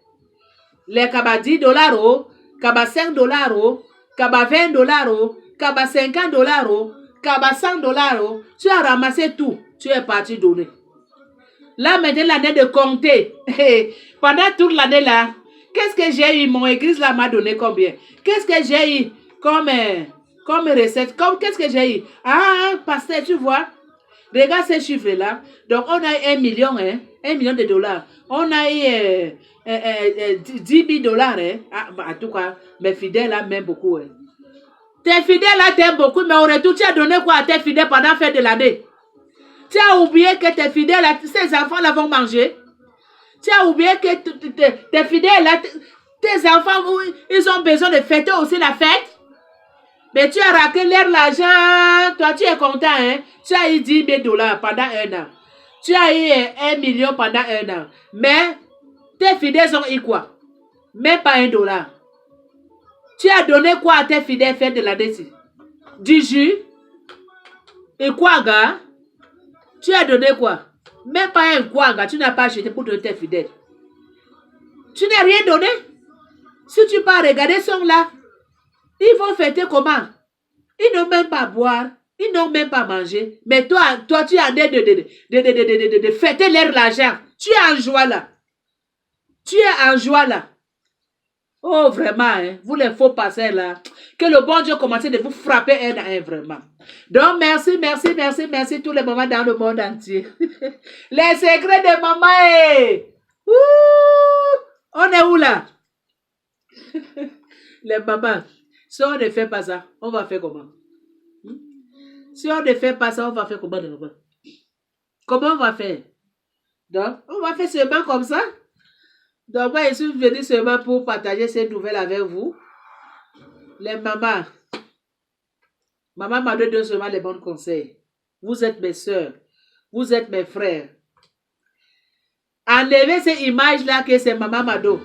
Les kaba 10 $, kaba 5 $, kaba 20 $, kaba 50 $, kaba 100 $. Tu as ramassé tout. Tu es parti donner. Là, maintenant, l'année de compter. Pendant toute l'année là, qu'est-ce que j'ai eu? Mon église là m'a donné combien? Qu'est-ce que j'ai eu comme recette? Qu'est-ce que j'ai eu? Ah, pasteur, tu vois? Regarde ces chiffres-là. Donc, on a eu 1 million, hein? 1 million de $. On a eu 10 000 $. Hein? Ah, bah, en tout cas, mes fidèles là m'aiment beaucoup. Hein? Tes fidèles là t'aiment beaucoup, mais au retour, tu as donné quoi à tes fidèles pendant la fin de l'année? Tu as oublié que tes fidèles là, ces enfants là vont manger? Tu as oublié que tes fidèles là, tes enfants, ils ont besoin de fêter aussi la fête? Mais tu as raqué l'argent. Toi, tu es content, hein? Tu as eu 10 000 $ pendant un an. Tu as eu 1 million pendant un an. Mais tes fidèles ont eu quoi? Même pas 1 $. Tu as donné quoi à tes fidèles fête de l'année? Du jus? Et quoi, gars? Tu as donné quoi? Même pas un quoi, tu n'as pas acheté pour donner tes fidèles. Tu n'as rien donné? Si tu pars regarder son là, ils vont fêter comment? Ils n'ont même pas à boire, ils n'ont même pas à manger. Mais toi tu es en train de fêter leur l'argent. Tu es en joie là. Tu es en joie là. Oh vraiment, hein? Vous les faux passeurs là. Que le bon Dieu commence de vous frapper un à un vraiment. Donc merci tous les mamans dans le monde entier. Les secrets de maman. On est où là? Les mamans. Si on ne fait pas ça, on va faire comment? Si on ne fait pas ça, on va faire comment? Comment on va faire? Donc, on va faire seulement comme ça. Donc, moi, je suis venue seulement pour partager cette nouvelle avec vous. Les mamans, Maman m'a donné seulement les bons conseils. Vous êtes mes soeurs. Vous êtes mes frères. Enlevez ces images-là que c'est Maman Mado.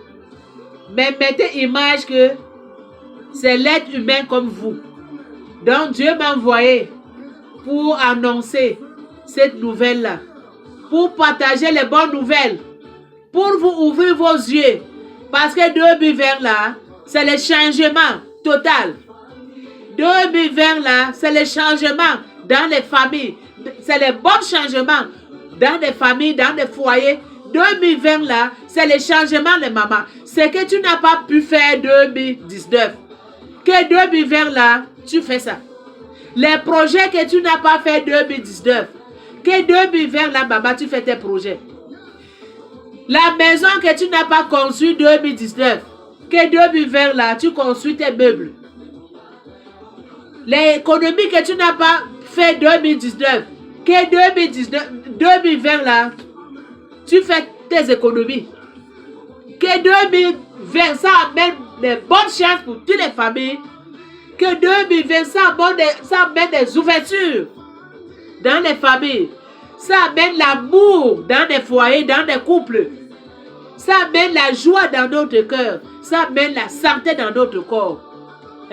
Mais mettez image que c'est l'être humain comme vous. Donc Dieu m'a envoyé pour annoncer cette nouvelle-là. Pour partager les bonnes nouvelles. Pour vous ouvrir vos yeux. Parce que 2020 là, c'est le changement total. 2020 là, c'est le changement dans les familles. C'est le bon changement dans les familles, dans les foyers. 2020 là, c'est le changement les mamans. C'est que tu n'as pas pu faire 2019. Que 2020 là, tu fais ça. Les projets que tu n'as pas fait 2019. Que 2020 là, maman, tu fais tes projets. La maison que tu n'as pas construite 2019. Que 2020 là, tu construis tes meubles. L'économie que tu n'as pas fait 2019. Que 2020 là, tu fais tes économies. Que 2020, ça amène des bonnes chances pour toutes les familles. Que 2020, ça amène des ouvertures dans les familles. Ça amène l'amour dans des foyers, dans des couples. Ça amène la joie dans notre cœur. Ça amène la santé dans notre corps.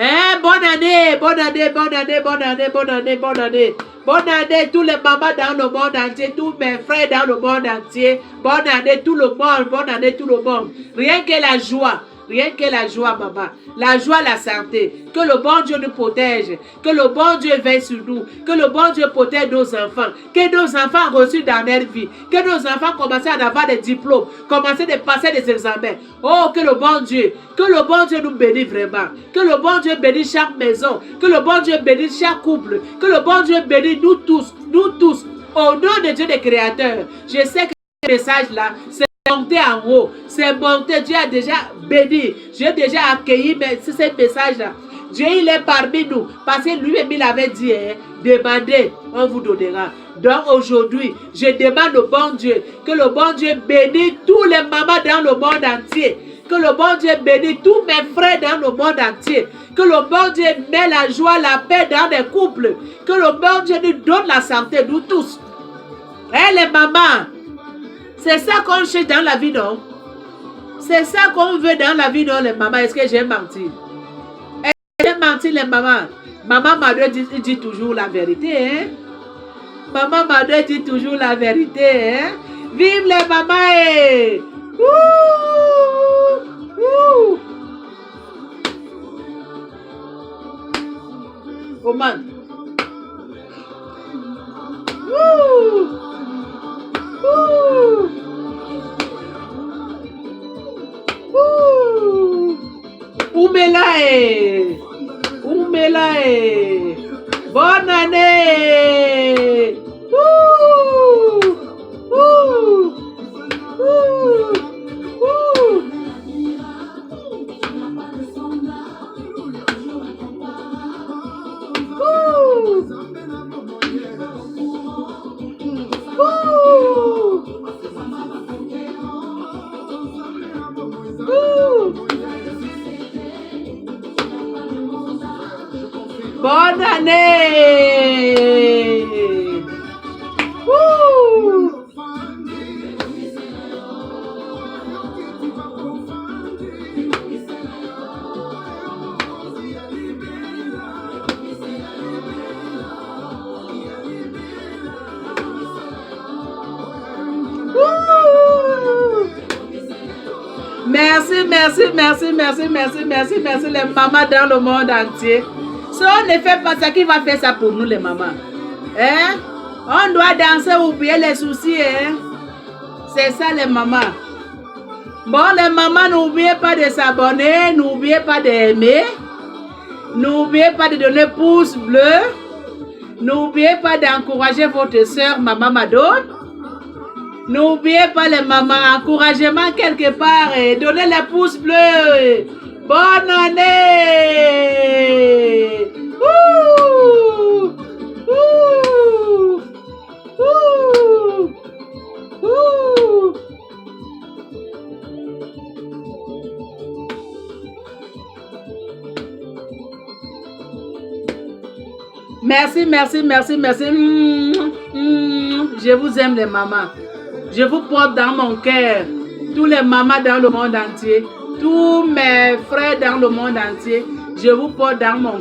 Hein? Bonne année, bonne année, bonne année, bonne année, bonne année, bonne année. Bonne année, tous les mamans dans le monde entier, tous mes frères dans le monde entier. Bonne année, tout le monde, bonne année, tout le monde. Rien que la joie. Rien que la joie, maman. La joie, la santé. Que le bon Dieu nous protège. Que le bon Dieu veille sur nous. Que le bon Dieu protège nos enfants. Que nos enfants reçus dans leur vie. Que nos enfants commencent à avoir des diplômes. Commencent à passer des examens. Oh, que le bon Dieu nous bénisse vraiment. Que le bon Dieu bénisse chaque maison. Que le bon Dieu bénisse chaque couple. Que le bon Dieu bénisse nous tous. Nous tous. Au nom de Dieu des créateurs. Je sais que ce message-là, c'est monté en haut, c'est monté, Dieu a déjà béni, j'ai déjà accueilli ce message-là. Dieu il est parmi nous, parce que lui-même il avait dit, hein, demandez, on vous donnera. Donc aujourd'hui, je demande au bon Dieu, que le bon Dieu bénisse tous les mamans dans le monde entier, que le bon Dieu bénisse tous mes frères dans le monde entier, que le bon Dieu met la joie, la paix dans les couples, que le bon Dieu nous donne la santé, nous tous. Eh les mamans, c'est ça qu'on cherche dans la vie, non? C'est ça qu'on veut dans la vie, non, les mamans? Est-ce que j'ai menti? Est-ce que j'ai menti, les mamans? Maman Mado dit toujours la vérité, hein? Maman Mado dit toujours la vérité, hein? Vive les mamans, eh! Ouh! Ouh! Comment? Ouh! Ouh! Ouh! Oumelae! Oumelae! Bonne année! Ouh! Ouh! Ouh! Ouh! Bonne année! Ouh! Merci les mamans dans le monde entier. Si on ne fait pas ça, qui va faire ça pour nous les mamans? Hein? On doit danser, oublier les soucis, hein? C'est ça les mamans. Bon, les mamans, n'oubliez pas de s'abonner, n'oubliez pas d'aimer, n'oubliez pas de donner pouce bleu, n'oubliez pas d'encourager votre soeur Maman Mado. N'oubliez pas les mamans, encouragement quelque part et donnez les pouces bleus. Bonne année! Ouh! Ouh! Ouh! Ouh! Merci, merci, merci, merci. Je vous aime les mamans. Je vous porte dans mon cœur. Tous les mamans dans le monde entier. Tous mes frères dans le monde entier. Je vous porte dans mon